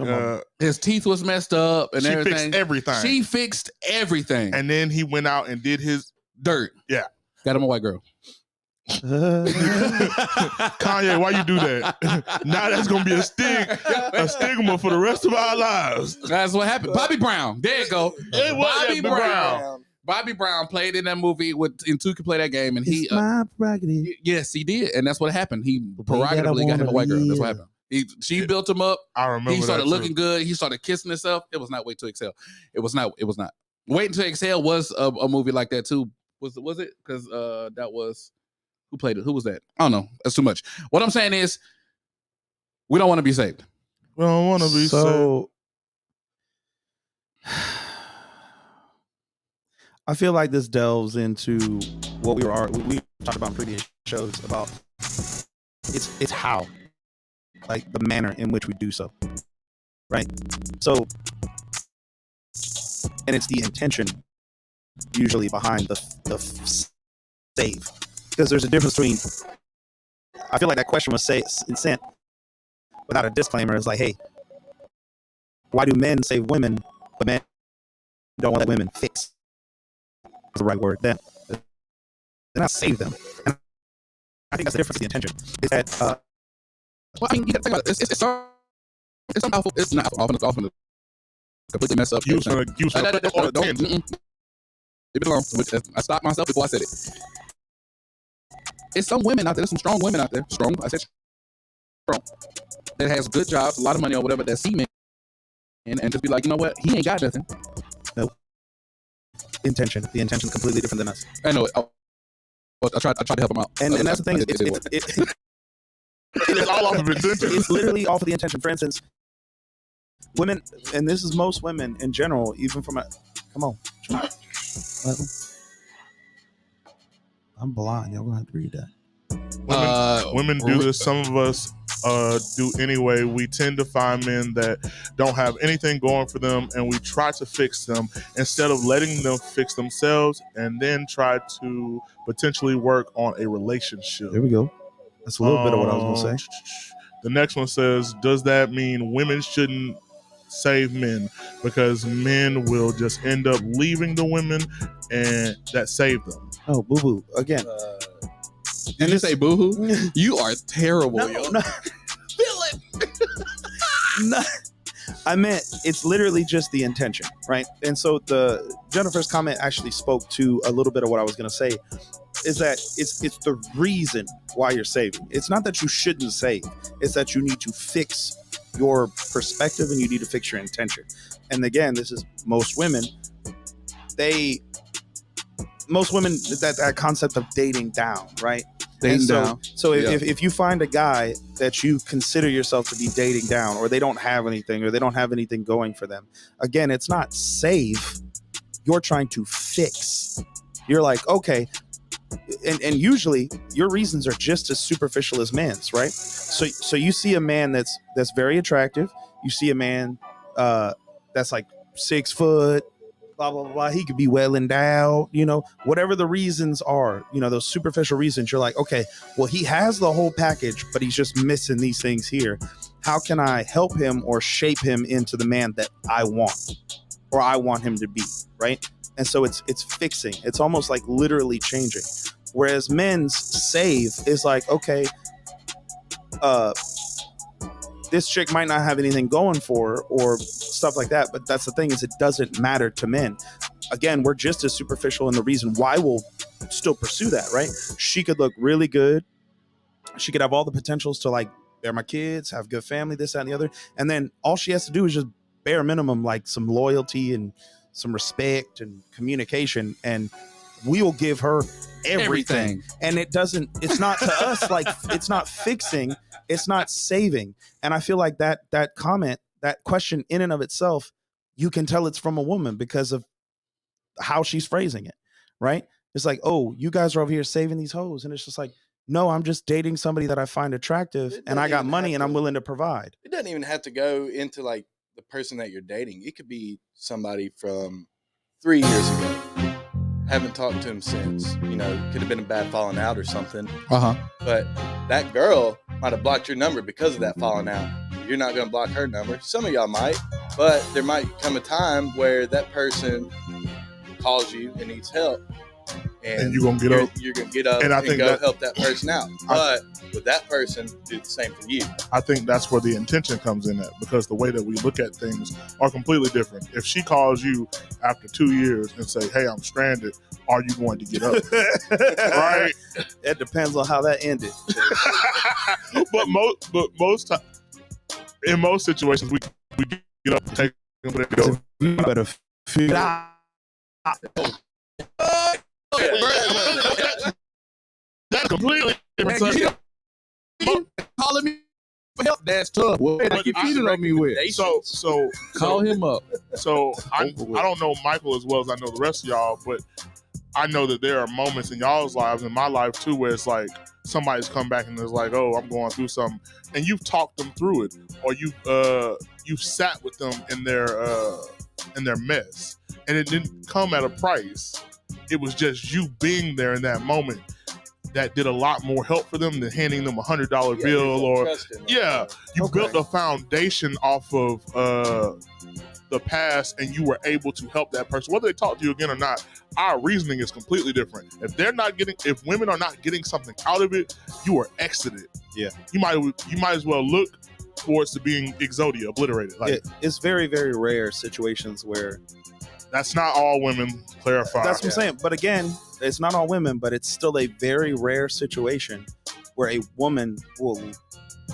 his teeth was messed up and she everything. fixed everything. She fixed everything. And then he went out and did his dirt. Yeah. Got him a white girl. Kanye, why you do that? Now that's gonna be a stigma for the rest of our lives. That's what happened. Bobby Brown. There you go. Bobby Brown. Bobby Brown played in that movie in Two Can Play That Game, and it's my prerogative. Yes, he did, and that's what happened. He prerogatively got him a white girl. That's what happened. She built him up. I remember. He started looking good. He started kissing himself. It was not Wait to Exhale. It was not. Waiting to Exhale was a movie like that too. Was it? Because that was who played it. Who was that? I don't know. That's too much. What I'm saying is, we don't want to be saved. We don't want to be saved. I feel like this delves into what we talked about in previous shows about it's how, like the manner in which we do so, right? So, and it's the intention usually behind the save, because there's a difference between. I feel like that question was sent without a disclaimer. It's like, hey, why do men save women, but men don't want to let women fix? The right word. Then not save them. And I think that's the difference. The intention is that. Well, I mean, you got to think about it. It's not often completely mess up. Leave it alone. I stopped myself before I said it. It's some women out there. There's some strong women out there. Strong. I said strong. That has good jobs, a lot of money or whatever. That see men and just be like, you know what? He ain't got nothing. No. Intention. The intention is completely different than us. I know it. I tried to help him out. And that's the thing. It's all off of intention. It's literally off of the intention. For instance, women, and this is most women in general, even from come on. I'm blind. Y'all gonna have to read that. Women do this. Some of us do anyway. We tend to find men that don't have anything going for them, and we try to fix them instead of letting them fix themselves, and then try to potentially work on a relationship. There we go. That's a little bit of what I was gonna say. The next one says, does that mean women shouldn't save men because men will just end up leaving the women and that save them? Oh, boo boo again. Did you say boo hoo? You are terrible, yo. No. No. I meant it's literally just the intention, right? And so the Jennifer's comment actually spoke to a little bit of what I was going to say, is that it's the reason why you're saving. It's not that you shouldn't save. It's that you need to fix your perspective and you need to fix your intention. And again, this is most women. That concept of dating down, right? So if you find a guy that you consider yourself to be dating down, or they don't have anything, or they don't have anything going for them, again, it's not save. You're trying to fix. You're like, okay, and usually your reasons are just as superficial as men's, right? So you see a man that's very attractive. You see a man that's like 6 foot. Blah, blah, blah. He could be well endowed, whatever the reasons are, those superficial reasons. You're like, okay, well, he has the whole package, but he's just missing these things here. How can I help him or shape him into the man that I want, or I want him to be, right? And so it's fixing. It's almost like literally changing. Whereas men's save is like, okay, this chick might not have anything going for her or stuff like that. But that's the thing, is it doesn't matter to men. Again, we're just as superficial, and the reason why we'll still pursue that, right? She could look really good. She could have all the potentials to like bear my kids, have good family, this, that, and the other. And then all she has to do is just bare minimum, like some loyalty and some respect and communication. And we'll give her everything. And it's not to us, like, it's not fixing, it's not saving. And I feel like that comment, that question in and of itself, you can tell it's from a woman because of how she's phrasing it, right? It's like, oh, you guys are over here saving these hoes. And it's just like, No, I'm just dating somebody that I find attractive It and I doesn't got even money have and I'm to- willing to provide. It doesn't even have to go into like the person that you're dating. It could be somebody from 3 years ago. Haven't talked to him since. You know, could have been a bad falling out or something. But that girl might have blocked your number because of that falling out. You're not going to block her number. Some of y'all might, but there might come a time where that person calls you and needs help. And you're gonna get up. You're gonna get up And I and think go that- help that person out. But with that person, do the same for you. I think that's where the intention comes in at, because the way that we look at things are completely different. If she calls you after 2 years and say, "Hey, I'm stranded," are you going to get up? Right? It depends on how that ended. but most time, in most situations, we get up, take them, and go. You better figure it out. That's completely different. Calling me for help. That's tough. Well, But you cheated on me with. So Call him up. So I don't know Michael as well as I know the rest of y'all, but I know that there are moments in y'all's lives, in my life too, where it's like somebody's come back and it's like, "Oh, I'm going through something," and you've talked them through it, or you've sat with them in their mess, and it didn't come at a price. It was just you being there in that moment that did a lot more help for them than handing them $100 bill or you built a foundation off of the past, and you were able to help that person whether they talk to you again or not. Our reasoning is completely different. If women are not getting something out of it, you are exited. Yeah, you might as well look towards to being Exodia, obliterated. Like, it's very, very rare situations where that's not all women. Clarify. That's what I'm saying. But again, it's not all women, but it's still a very rare situation where a woman will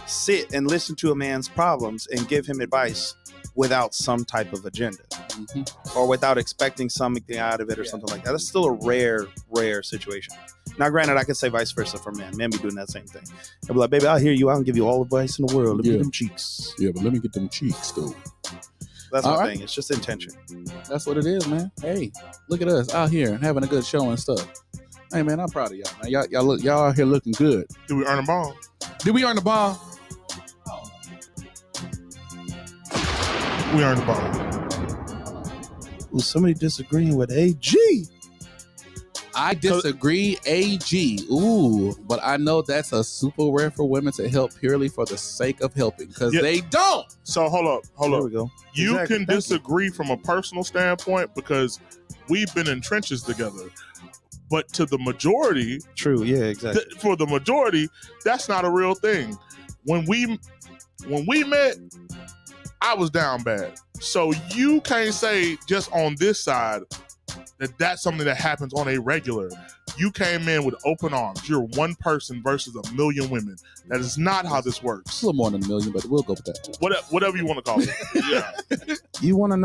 sit and listen to a man's problems and give him advice without some type of agenda or without expecting something out of it or something like that. That's still a rare situation. Now, granted, I could say vice versa for men. Men be doing that same thing. They'll be like, "Baby, I'll hear you. I can give you all advice in the world. Let me get them cheeks." Yeah, but let me get them cheeks, though. That's my thing. It's just intention. That's what it is, man. Hey, look at us out here having a good show and stuff. Hey, man, I'm proud of y'all, man. Y'all out here looking good. Did we earn a bomb? Did we earn the bomb? We earned the bomb. Was somebody disagreeing with AG? I disagree, AG. Ooh, but I know that's a super rare for women to help purely for the sake of helping, because they don't. So hold up. There we go. You Exactly. can disagree from a personal standpoint because we've been in trenches together. But to the majority, true, yeah, exactly. For the majority, that's not a real thing. When we met, I was down bad. So you can't say just on this side that that's something that happens on a regular. You came in with open arms. You're one person versus a million women. That is not how this works. It's a little more than a million, but we'll go with that. Whatever you want to call it. Yeah. You want to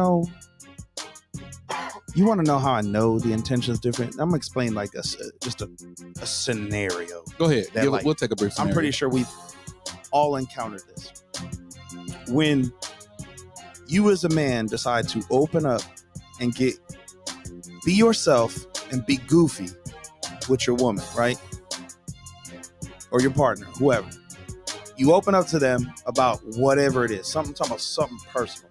know how I know the intention is different? I'm gonna explain like just a scenario. Go ahead. That, We'll take a brief scenario. I'm pretty sure we've all encountered this. When you as a man decide to open up and be yourself and be goofy with your woman, right? Or your partner, whoever. You open up to them about whatever it is. Talking about something personal.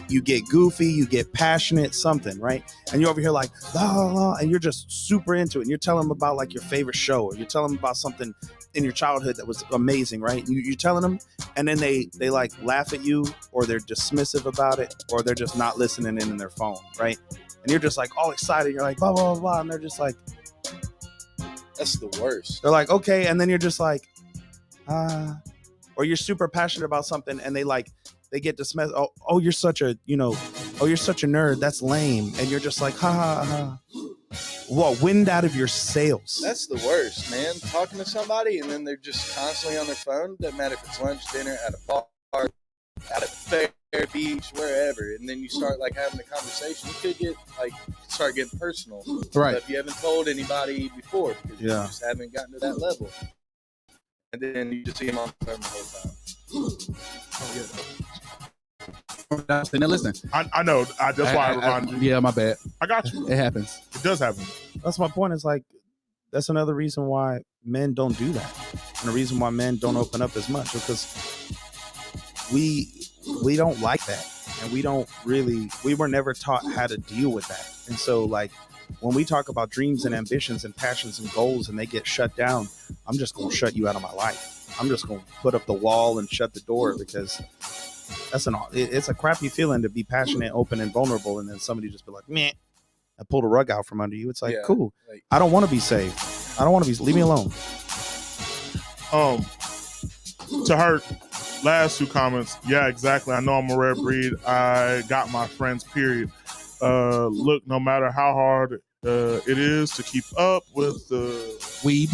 You get goofy, you get passionate, something, right? And you're over here like, la, la, la, and you're just super into it. And you're telling them about like your favorite show, or you're telling them about something in your childhood that was amazing, right? You're telling them, and then they like laugh at you, or they're dismissive about it, or they're just not listening in their phone, right? And you're just like all excited. You're like, blah, blah, blah, blah. And they're just like, that's the worst. They're like, okay. And then you're just like, or you're super passionate about something and they get dismissed. Oh, you're such a nerd. That's lame. And you're just like, ha, ha, ha. What, wind out of your sails. That's the worst, man. Talking to somebody and then they're just constantly on their phone. Doesn't matter if it's lunch, dinner, at a bar, at a fair, beach, wherever. And then you start like having a conversation. You could start getting personal. Right. If you haven't told anybody before because you just haven't gotten to that level. And then you just see them on the phone the whole time. Now listen. I know. That's why I reminded you. Yeah, my bad. I got you. It happens. It does happen. That's my point. It's like, that's another reason why men don't do that. And the reason why men don't open up as much is because we don't like that. And we were never taught how to deal with that. And so like when we talk about dreams and ambitions and passions and goals and they get shut down, I'm just going to shut you out of my life. I'm just going to put up the wall and shut the door, because it's a crappy feeling to be passionate, open, and vulnerable, and then somebody just be like, meh, and pull the rug out from under you. It's like, cool. Like, I don't want to be saved. I don't want to be. Leave me alone. To her last two comments, yeah, exactly. I know I'm a rare breed. I got my friends, period. Look, no matter how hard it is to keep up with the Weeb.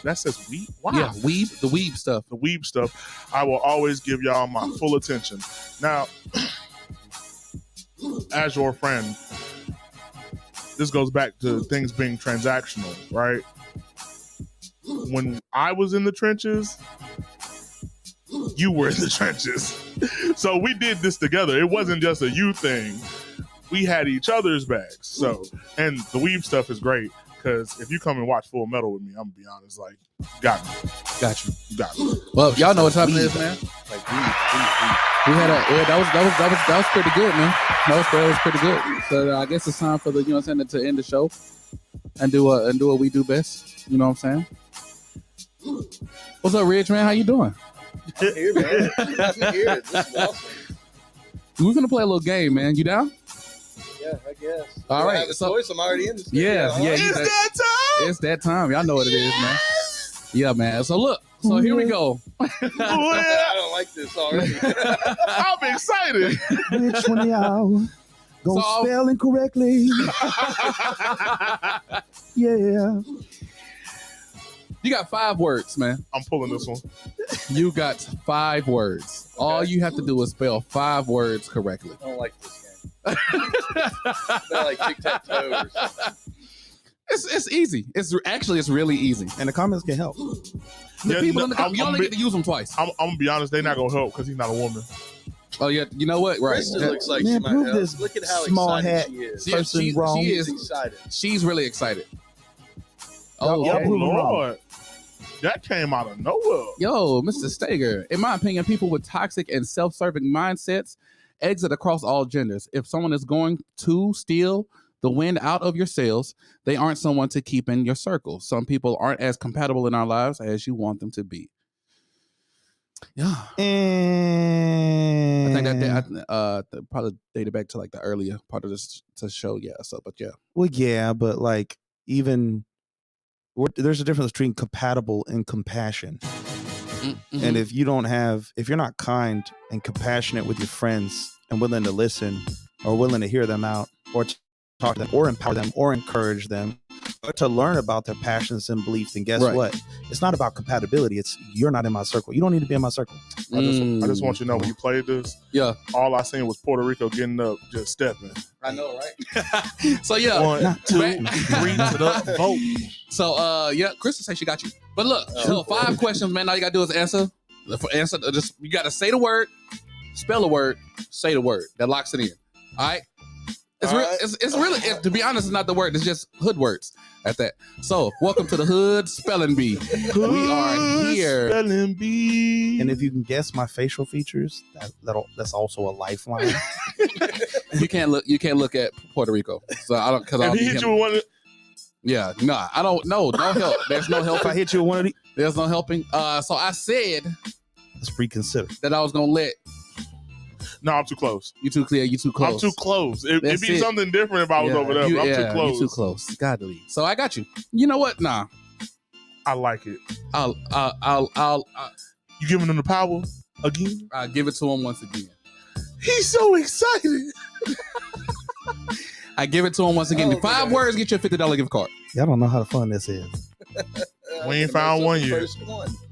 That says weeb? Wow. Yeah, weeb. The weeb stuff. The weeb stuff. I will always give y'all my full attention. Now, as your friend, this goes back to things being transactional, right? When I was in the trenches, you were in the trenches. So we did this together. It wasn't just a you thing. We had each other's backs. So, and the weave stuff is great, because if you come and watch Full Metal with me, I'm gonna be honest, like, got me. Got you. You got me. Well, y'all know what time it is, man. Like We had that was pretty good, man. That was pretty good. So I guess it's time for the, you know what I'm saying, to end the show and do what we do best. You know what I'm saying? What's up, Rich, man? How you doing? I'm here, man. I'm here. This is awesome. We're gonna play a little game, man. You down? Yeah, I guess. All right. I have a choice. I'm already in this. Yeah. It's that time. It's that time. Y'all know what it is, man. Yeah, man. So look. So here we go. I don't like this already. I'm excited. Which one of y'all gonna spell incorrectly? Yeah. You got 5 words, man. I'm pulling this one. You got 5 words. Okay. All you have to do is spell 5 words correctly. I don't like this game. It's not like tic-tac-toe or something. It's easy. It's really easy. And the comments can help. The people in the comments, you only get to use them twice. I'm gonna be honest, they're not gonna help because he's not a woman. Oh yeah, you know what? Right. Krista looks like she might help. Look at how small excited hat she is. She is excited. She's really excited. Oh, Lord. That came out of nowhere. Yo, Mr. Steger. In my opinion, people with toxic and self-serving mindsets exit across all genders. If someone is going to steal the wind out of your sails, they aren't someone to keep in your circle. Some people aren't as compatible in our lives as you want them to be. Yeah. And I think that probably dated back to like the earlier part of this show. Yeah. So, but yeah. Well, yeah, but like even there's a difference between compatible and compassion. Mm-hmm. And if you're not kind and compassionate with your friends and willing to listen or willing to hear them out or talk to them or empower them or encourage them or to learn about their passions and beliefs, then guess what? It's not about compatibility. It's you're not in my circle. You don't need to be in my circle. I just want you to know when you played this, all I seen was Puerto Rico getting up, just stepping. I know, right? So yeah, 1, 2, 3 to the vote. So Krista said she got you. But look, so 5 questions, man. All you gotta do is answer. Just you gotta say the word, spell the word, say the word. That locks it in. All right. It's really, to be honest, it's not the word. It's just hood words at that. So, welcome to the Hood Spelling Bee. We are here. Spelling Bee. And if you can guess my facial features, that's also a lifeline. You can't look at Puerto Rico. So I don't. If he hit you with one. Yeah, nah, I don't know. No help. There's no help. If I hit you with one of these, there's no helping. So I said, let's reconsider that I was gonna let. No, I'm too close. You too clear. You too close. I'm too close. It'd be something different if I was over there. But I'm too close. You too close. Gotta leave. So I got you. You know what? Nah. I like it. I'll. You giving him the power again? I'll give it to him once again. He's so excited. I give it to him once again. 5 words get you a $50 gift card. Y'all don't know how fun this is. We ain't found one yet.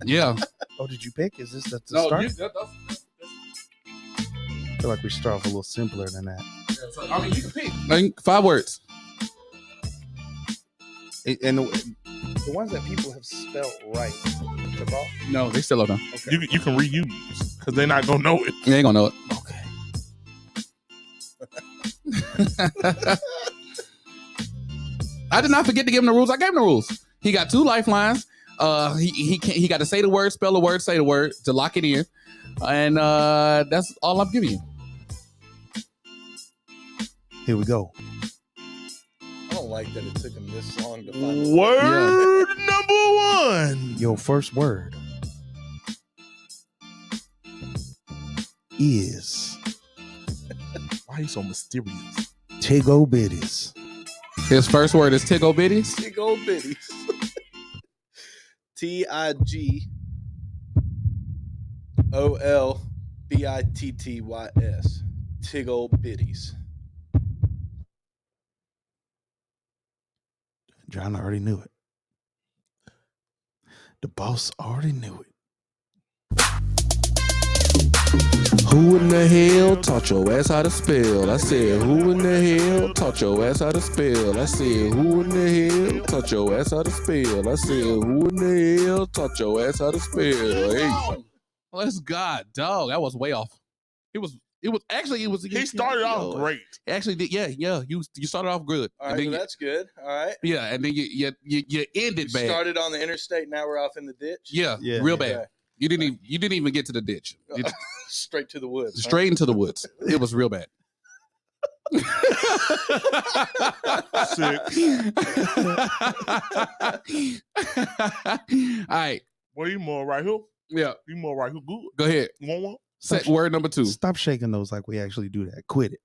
Yeah. Oh, did you pick? Is this the start? I feel like we start off a little simpler than that. I mean, you can pick 5 words. And the ones that people have spelled right. No, they still don't know. Okay. You can reuse because they're not gonna know it. You ain't gonna know it. Okay. I did not forget to give him the rules. I gave him the rules. He got 2 lifelines. He got to say the word, spell the word, say the word to lock it in, and that's all I'm giving you. Here we go. I don't like that it took him this long to find the Word number 1. Your first word is Why are you so mysterious? Tiggo Bitties. His first word is Tiggo Bitties. Big old bitties. TIGOLBITTYS. Tiggle bitties. John already knew it. The boss already knew it. Who in the hell taught your ass how to spell? I said, who in the hell taught your ass how to spell? I said, who in the hell taught your ass how to spell? I said, who in the hell taught your ass how to spell? Hey, let's God, dog. That was way off. It was. He started off great. Actually, did. Yeah. You started off good. All right, well, that's good. All right. Yeah, and then you ended bad. Started on the interstate, now we're off in the ditch. Yeah, real bad. Okay. You didn't even get to the ditch. Straight to the woods. Straight into the woods. It was real bad. Sick. All right. What are you more right here? Yeah. You more right here? Good. Go ahead. You want one? Set word number 2. Stop shaking those like we actually do that. Quit it.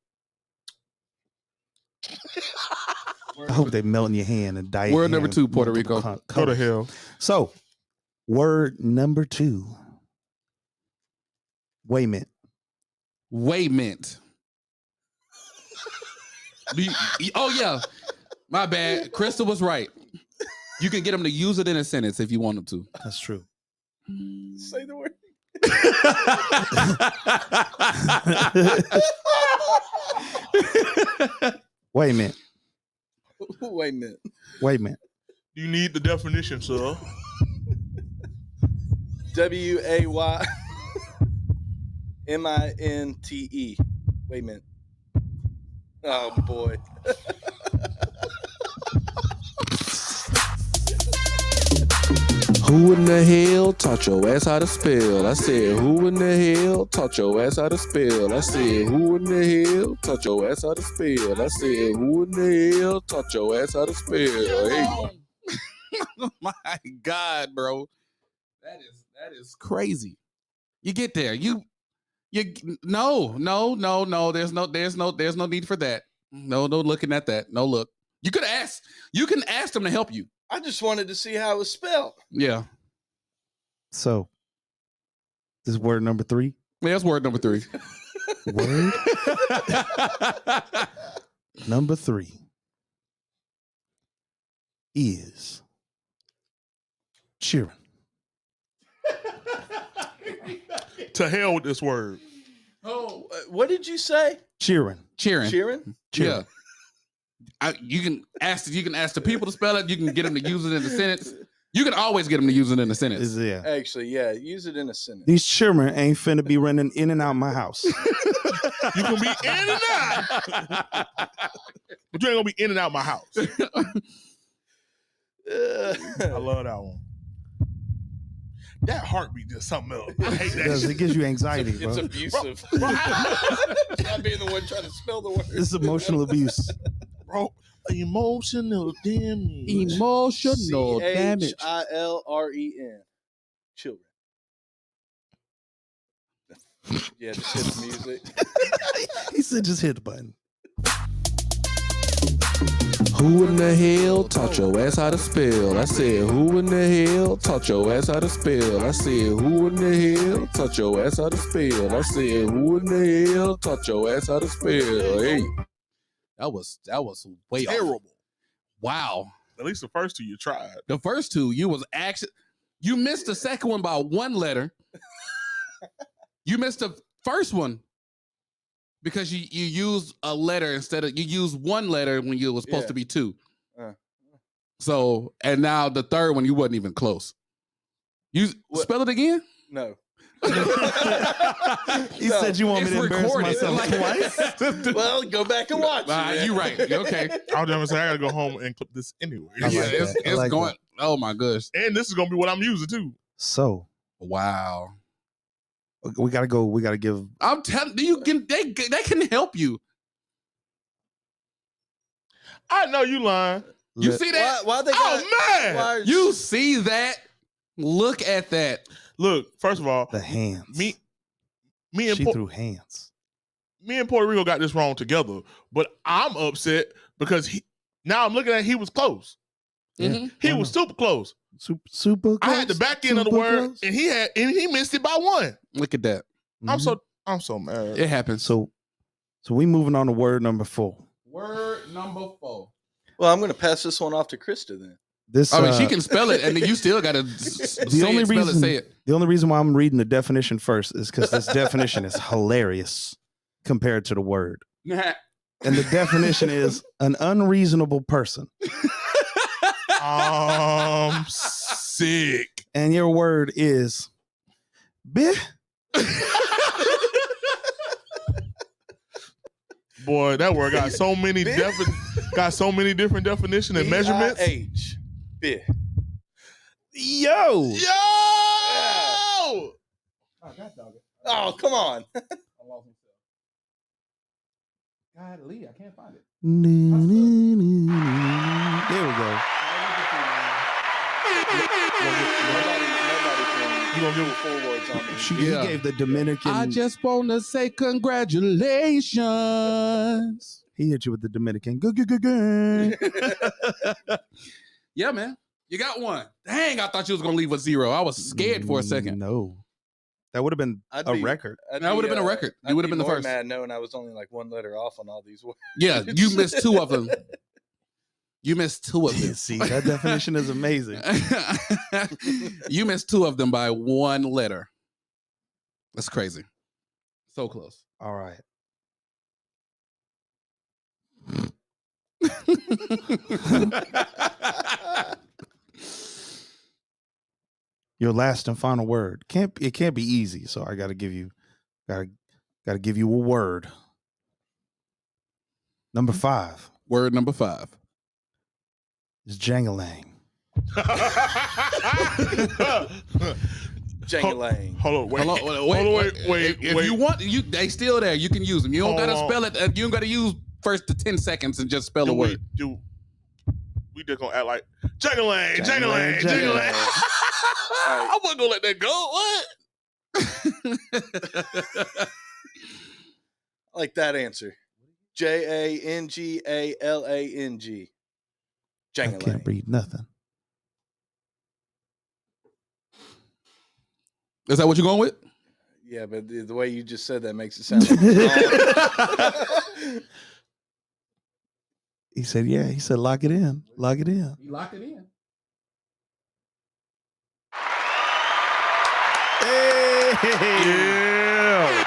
I hope they melt in your hand and die. Word number 2, Puerto Rico. Go to hell. So, word number 2. Waymint. Waymint. Oh yeah, my bad. Crystal was right. You can get them to use it in a sentence if you want them to. That's true. Say the word. Waymint. Wait a minute. Waymint. You need the definition, sir. WAYMINTE. Wait a minute. Oh boy. Who in the hell taught your ass how to spell? I said, who in the hell taught your ass how to spell? I said, who in the hell taught your ass how to spell? I said, who in the hell taught your ass how to spell? Hey. My God, bro. That is crazy. You get there. No. There's no need for that. No looking at that. No look. You could ask. You can ask them to help you. I just wanted to see how it was spelled. Yeah. So, this is word number 3. Yeah, that's word number 3. Word number 3 is cheering. To hell with this word. Oh, what did you say? Cheering. Cheering? Yeah. You can ask the people to spell it. You can get them to use it in a sentence. You can always get them to use it in a sentence. Yeah. Actually, yeah. Use it in a sentence. These cheering ain't finna be running in and out my house. You can be in and out. But you ain't gonna be in and out my house. I love that one. That heartbeat just something else. I hate that shit. It gives you anxiety, bro. It's abusive. Not being the one trying to spell the word. It's emotional abuse. Bro, emotional damage. Emotional damage. CHILREN. Children. Yeah, just hit the music. He said just hit the button. Who in the hell taught your ass how to spell? I said, who in the hell taught your ass how to spell? I said, who in the hell taught your ass how to spell? I said, who in the hell taught your ass how to spell? Hey. That was way terrible. Off. Wow. At least the first 2 you tried. The first 2, you missed the second one by 1 letter. You missed the first one because you used a letter you used 1 letter when you was supposed to be 2. So, and now the third one, you wasn't even close. Spell it again? No. He said you want me to embarrass recorded. myself twice? Well, go back and watch it. You're right. Okay. I was gonna say I gotta go home and clip this anyway. I like Yeah, that. I it's like going. that. Oh my gosh. And this is gonna be what I'm using too. So Wow. we gotta go. We gotta give. I'm telling you, they can help you. I know you lying. You let- see that? Why they got, Oh man! why- You see that? Look at that. Look, first of all, the hands. me and she Puerto threw hands. Rico got this wrong together, but I'm upset because now I'm looking at he was close. Yeah. Mhm. He was super close. Super. I had the back end of the Super word, close. and he missed it by one. Look at that. Mhm. I'm so mad. It happens. So we moving on to word number 4. Word number 4. Well, I'm going to pass this one off to Krista then. This. I mean, she can spell it, and then you still got to say it. The only reason why I'm reading the definition first is because this definition is hilarious compared to the word. And the definition is an unreasonable person. I'm sick. And your word is bih. Boy, that word got so many different definitions and measurements. B-I-H. Bih. Yo. Yo! Oh, come on. Golly, I can't find it. There we go. Nobody can You gonna give full words on me. He Yeah. gave the Dominican. I just want to say congratulations. He hit you with the Dominican. Gang. Yeah, man. You got one. Dang, I thought you was going to leave a 0. I was scared for a second. No. That would have been I'd a be- record. That would have been a record. You I'd would have been the more first. mad knowing I was only like one letter off on all these words. Yeah, you missed 2 of them. You missed 2 of them. See, that definition is amazing. You missed 2 of them by 1 letter. That's crazy. So close. All right. Your last and final word. It can't be easy, so I gotta give you a word. Number 5 Word number 5. is jangalang. Jangalang. Hold on, wait. Hold on, wait. If you want, they still there. You can use them. You don't Hold gotta on. spell it. You don't gotta use first to 10 seconds and just spell a word. We just gonna act like jangalang. Jangalang. I wasn't gonna let that go. What? I like that answer. Jangalang. I can't Jangalang. read nothing. Is that what you're going with? Yeah, but the way you just said that makes it sound like it's wrong. He said, yeah. He said, lock it in. Lock it in. You locked it in. Yeah.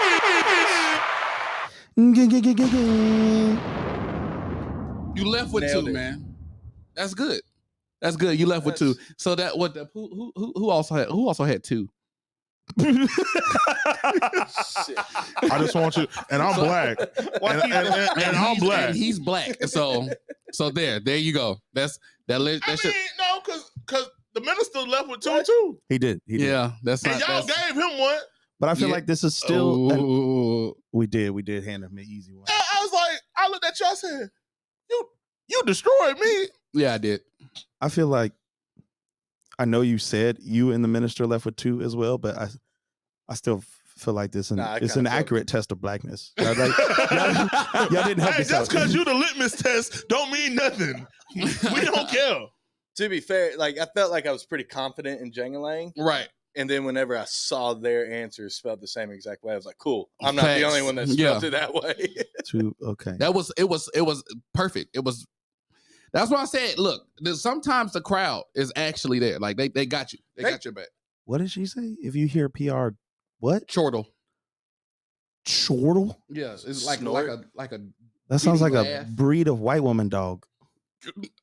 You left with Nailed 2, it. man. That's good. That's good. You left with 2. So that what the who also had 2. Shit. I just want you, and I'm black, and I'm black. And he's black. So there you go. That I mean, should, no, because the minister left with 2 too, He did. yeah. That's and not. y'all That's, gave him one. But I feel Yeah. like this is still. oh, We did hand him an easy one. And I was like, I looked at you, I said, you destroyed me. yeah, I did. I feel like I know you said you and the minister left with 2 as well, but I still feel like this Nah, I it's kinda an felt accurate test of blackness. Y'all didn't help Hey, us just out. because you the litmus test don't mean nothing. We don't care. To be fair, like I felt like I was pretty confident in Jangalang. Right. And then whenever I saw their answers spelled the same exact way, I was like, cool. I'm not the only one that spelled it that way. 2, okay. It was perfect. That's why I said, look, sometimes the crowd is actually there. Like they got you. They got your back. What did she say? If you hear PR, what? Chortle. Chortle? Yeah, it's like Snort. a That sounds like Beady a laugh. breed of white woman dog.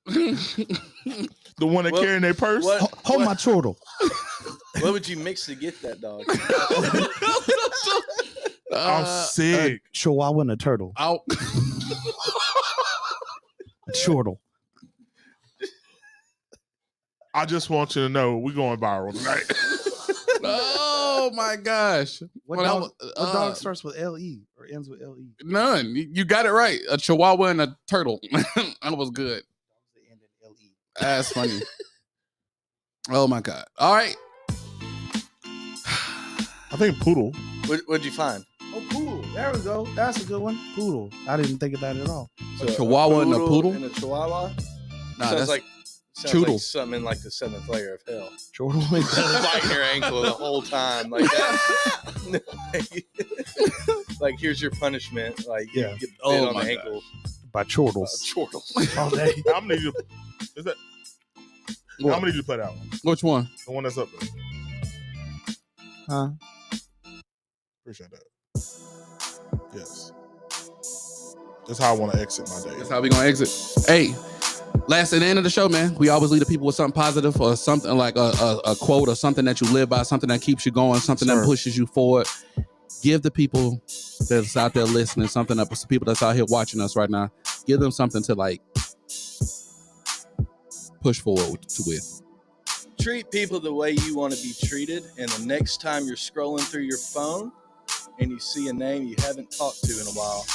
The one that Well, carrying their purse. what- Hold my chortle. What would you mix to get that dog? I'm sick. Chihuahua and a turtle. Out. A chortle. I just want you to know we're going viral tonight. Oh my gosh. What Well, dog starts with LE or ends with LE? None. You got it right. A chihuahua and a turtle. That was good. That's funny. Oh my God. All right. I think poodle. What'd you find? Oh, poodle. There we go. That's a good one. Poodle. I didn't think of that at all. A chihuahua and a poodle? And a chihuahua? Nah, sounds that's like choodle. something like the 7th layer of hell. Chortle. Biting your ankle the whole time. Like that. Like, here's your punishment. Like, you get bit Oh on my the ankle. By chortles. Chortles. All day. I'm gonna need you. Is that? I'm gonna need you to play that one. Which one? The one that's up there. Huh? Appreciate that. Yes. That's how I want to exit my day. That's how we gonna exit. Hey, last at the end of the show, man, we always leave the people with something positive or something like a quote or something that you live by, something that keeps you going, something that pushes you forward. Give the people that's out there listening something up. People that's out here watching us right now, give them something to like push forward with. Treat people the way you want to be treated, and the next time you're scrolling through your phone and you see a name you haven't talked to in a while,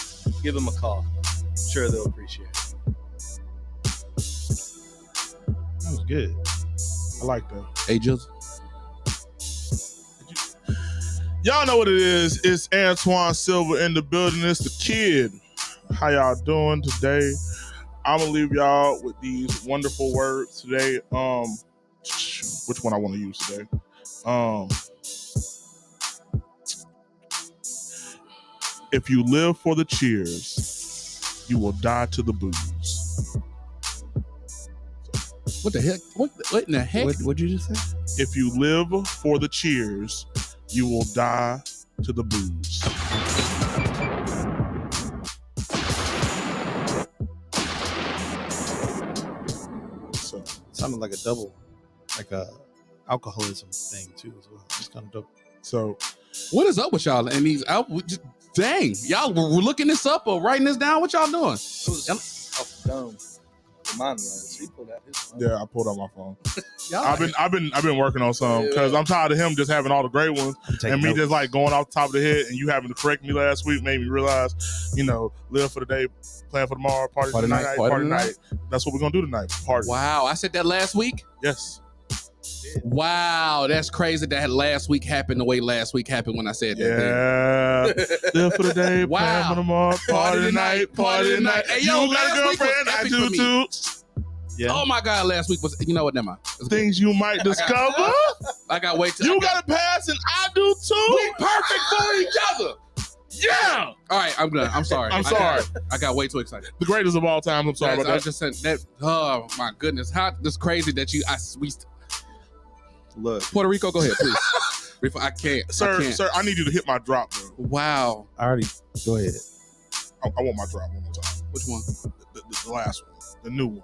give them a call. I'm sure they'll appreciate it. That was good. I like that. Ages. Y'all know what it is. It's Antoine Silver in the building. It's the kid. How y'all doing today? I'm gonna leave y'all with these wonderful words today. Which one I want to use today? If you live for the cheers, you will die to the booze. What the heck? What in the heck? What'd you just say? If you live for the cheers, you will die to the booze. So, Sounded like a double, like a alcoholism thing too as well. It's kind of dope. so What is up with y'all and these out? Dang, y'all were looking this up or writing this down? What y'all doing? It was off the dome. Mine was. He pulled out his phone. yeah, I pulled out my phone. Y'all I've been working on some because I'm tired of him just having all the great ones and me just like going off the top of the head and you having to correct me last week made me realize, live for the day, plan for tomorrow, party tonight, party tonight. That's what we're gonna do tonight. Party. Wow, I said that last week. Yes. Wow, that's crazy that last week happened the way last week happened when I said that. Yeah. Live for the day, Wow. plan for tomorrow, party tonight, party tonight. Hey, yo, you got last a week was girlfriend? I epic do for me. too. Yeah. Oh my God, last week was. You know what? Never mind. It's good. Things you might discover. I got wait till You got a pass and I do too. we perfect for each other. Yeah. All right, I'm done. I'm sorry. I'm sorry. I got way too excited. The greatest of all time. I'm sorry Guys, about I that. just said that. Oh my goodness, how this crazy that we Look, Puerto Rico. Go ahead, please. I can't, Sir, I need you to hit my drop, bro. Wow. I already. Go ahead. I want my drop one more time. Which one? The last one. The new one.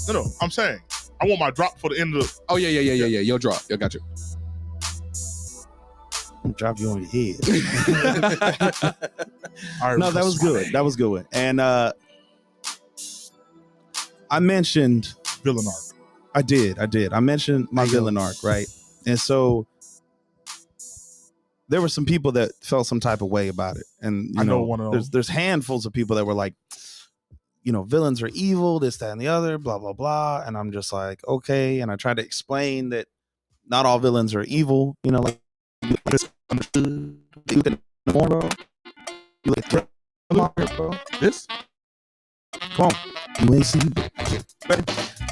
No. I'm saying I want my drop for the end of the. Oh yeah. Your drop. Yo, got you. I'm gonna drop you on your head. All right, No, that was good. That was a good one. And I mentioned villain arc. I did. I mentioned my villain arc, right? And so there were some people that felt some type of way about it. And I know one of those. there's handfuls of people that were like, villains are evil, this, that, and the other, blah, blah, blah. And I'm just like, okay. And I tried to explain that not all villains are evil, like misunderstood. Bro. This? Come on. You ain't seen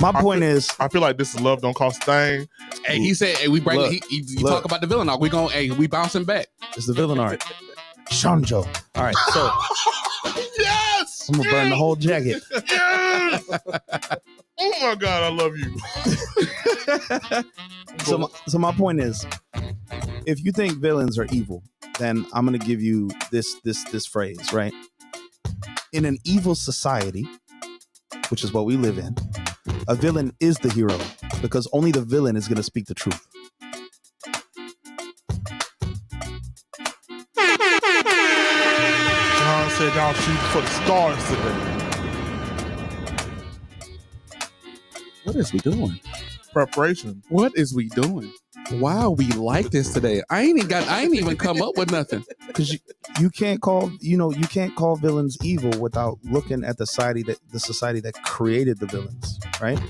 My point is, I feel like this is love don't cost a thing. Hey, he said, hey, we bring. Look, he talk about the villain arc. We bouncing back. it's the villain arc. Shanjo. All right, so Yes. I'm gonna burn the whole jacket. Yes. Oh my God, I love you. So my point is, if you think villains are evil, then I'm gonna give you this phrase, right? In an evil society, which is what we live in, A villain is the hero because only the villain is going to speak the truth. John said y'all shoot for the stars today. What is we doing? Preparation. What is we doing? Why are we like this today? I ain't even come up with nothing. Because you can't call villains evil without looking at the society that created the villains, right?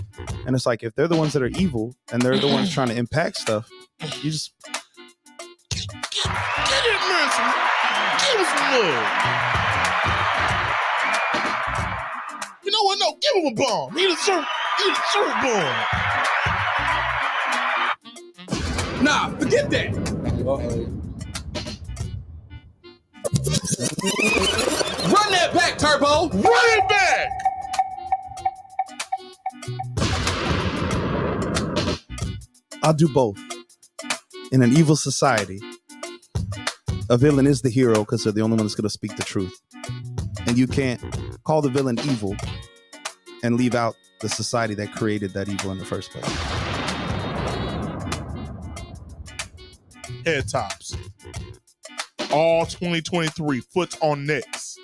And it's like if they're the ones that are evil and they're the ones trying to impact stuff, you just Get it, man. Give him some love. You know what? No, give him a bomb. He deserves a bomb. Nah, forget that. Run that back, Turbo. Run it back. I'll do both. In an evil society, a villain is the hero because they're the only one that's going to speak the truth. And you can't call the villain evil and leave out the society that created that evil in the first place. Head tops. All 2023. Foots on necks.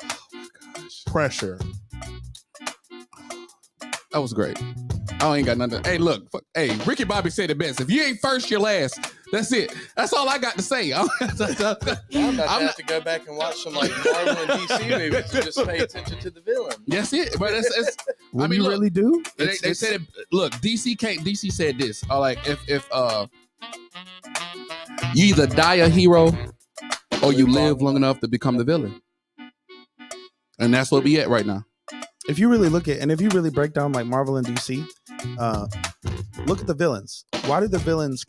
Oh my gosh. Pressure. That was great. I ain't got nothing. Hey, look. Hey, Ricky Bobby said it best. If you ain't first, you're last. That's it. That's all I got to say. I'm about to have to go back and watch some like Marvel and DC movies to just pay attention to the villain. That's it. But it's I mean, you really do? They said it. Look, DC can't. DC said this. Like if you either die a hero or you live long enough to become the villain, and that's where we at right now. If you really look at, and if you really break down like Marvel and DC, look at the villains. Why do the villains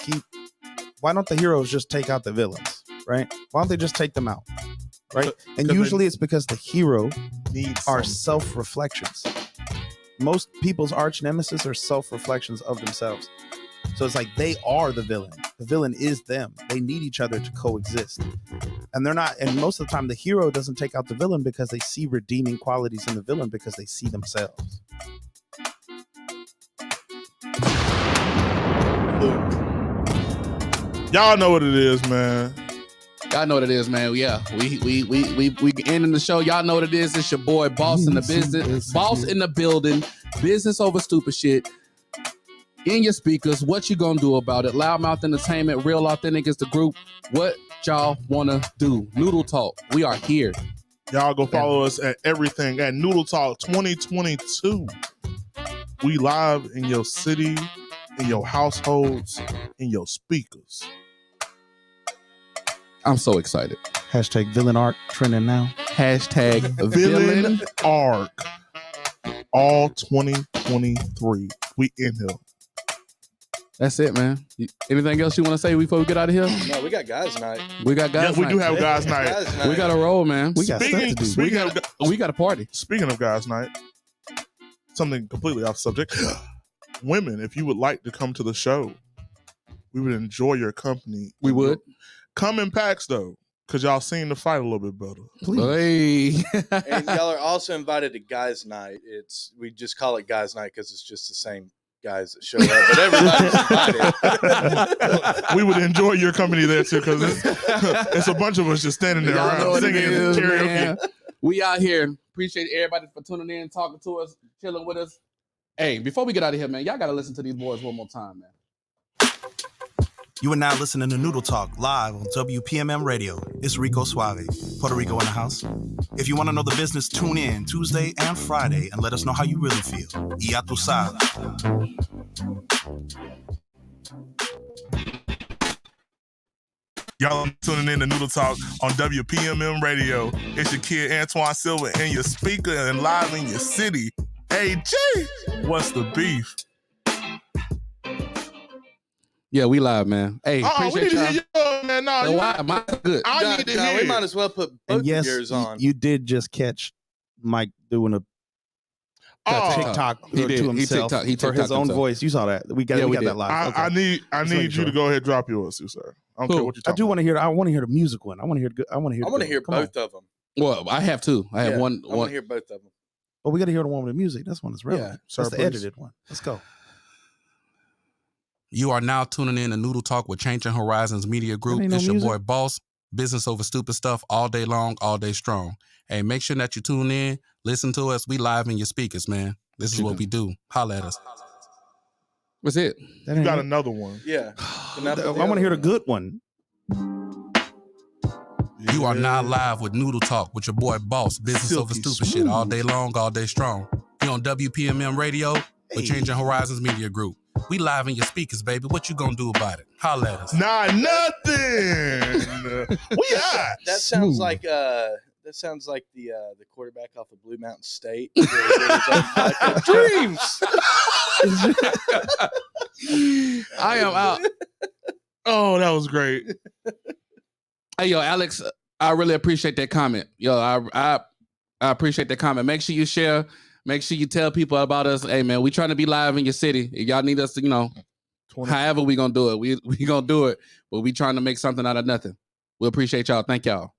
why don't the heroes just take out the villains, right? Why don't they just take them out, right? And usually it's because the hero are self-reflections. Most people's arch nemesis are self-reflections of themselves. So it's like they are the villain. The villain is them. They need each other to coexist. And they're not, and most of the time the hero doesn't take out the villain because they see redeeming qualities in the villain because they see themselves. Y'all know what it is, man. Y'all know what it is, man. Yeah, we ending the show. Y'all know what it is. It's your boy, Boss in the business, Boss in the building, business over stupid shit. In your speakers, what you gonna do about it? Loudmouth Entertainment, Real Authentic is the group. What y'all wanna do? Noodle Talk, we are here. Y'all go follow us at everything at Noodle Talk 2022. We live in your city, in your households, in your speakers. I'm so excited. Hashtag villain arc trending now. Hashtag Villain arc. All 2023. We in here. That's it, man. Anything else you want to say before we get out of here? No, we got guys night. We got guys. Yeah, we do night. have guys night. Guys night. We got to roll, man. We got stuff to do. We got a party. Speaking of guys night, something completely off subject. Women, if you would like to come to the show, we would enjoy your company. We would. Come in packs though, because y'all seem to fight a little bit better. Hey. And y'all are also invited to guys night. We just call it guys night because it's just the same guys that show up, but everybody's invited. We would enjoy your company there too, because it's a bunch of us just standing there around singing karaoke. Man. We out here. Appreciate everybody for tuning in, talking to us, chilling with us. Hey, before we get out of here, man, y'all got to listen to these boys one more time, man. You are now listening to Noodle Talk live on WPMM Radio. It's Rico Suave, Puerto Rico in the house. If you want to know the business, tune in Tuesday and Friday and let us know how you really feel. Y a tu sabes. Y'all tuning in to Noodle Talk on WPMM Radio. It's your kid Antoine Silva and your speaker and live in your city. Hey, G, what's the beef? Yeah, we live, man. Hey, We appreciate need to y'all. hear you, man. No, No, why? Mine's good. I need to hear We you. might as well put both And yes, of yours on. you did just catch Mike doing a Oh, TikTok He did. to He himself TikTok- he for his TikToked own himself. voice. You saw that. We got Yeah, we that did. live. I need making you sure. to go ahead and drop yours, too, sir. I don't care Cool. what you're I talking do want to hear. I want to hear the music one. I want to hear. I want to hear. I want to hear Come on. both of them. Well, I have two. I have one. I want to hear both of them. But we got to hear the one with the music. That's one that's relevant. Sir, That's the please. edited one. Let's go. You are now tuning in to Noodle Talk with Changing Horizons Media Group. ain't no It's your music. boy Boss. Business over stupid stuff all day long, all day strong. Hey, make sure that you tune in, listen to us. We live in your speakers, man. This is what we do. Holla at us. What's it? That You ain't got it. another one. Yeah. I want to hear the good one. You are now live with Noodle Talk with your boy Boss. Business over Silky stupid shit all day long, all day strong. You on WPMM Radio with Changing Horizons Media Group. We live in your speakers, baby. What you gonna do about it? Holla at us. Nah, nothing. We out. That sounds like the quarterback off of Blue Mountain State. Dreams. I am out. Oh, that was great. Hey, yo, Alex, I really appreciate that comment. Yo, I appreciate that comment. Make sure you share. Make sure you tell people about us. Hey, man, we trying to be live in your city. If y'all need us to, however we gonna do it, we gonna do it. But we trying to make something out of nothing. We appreciate y'all. Thank y'all.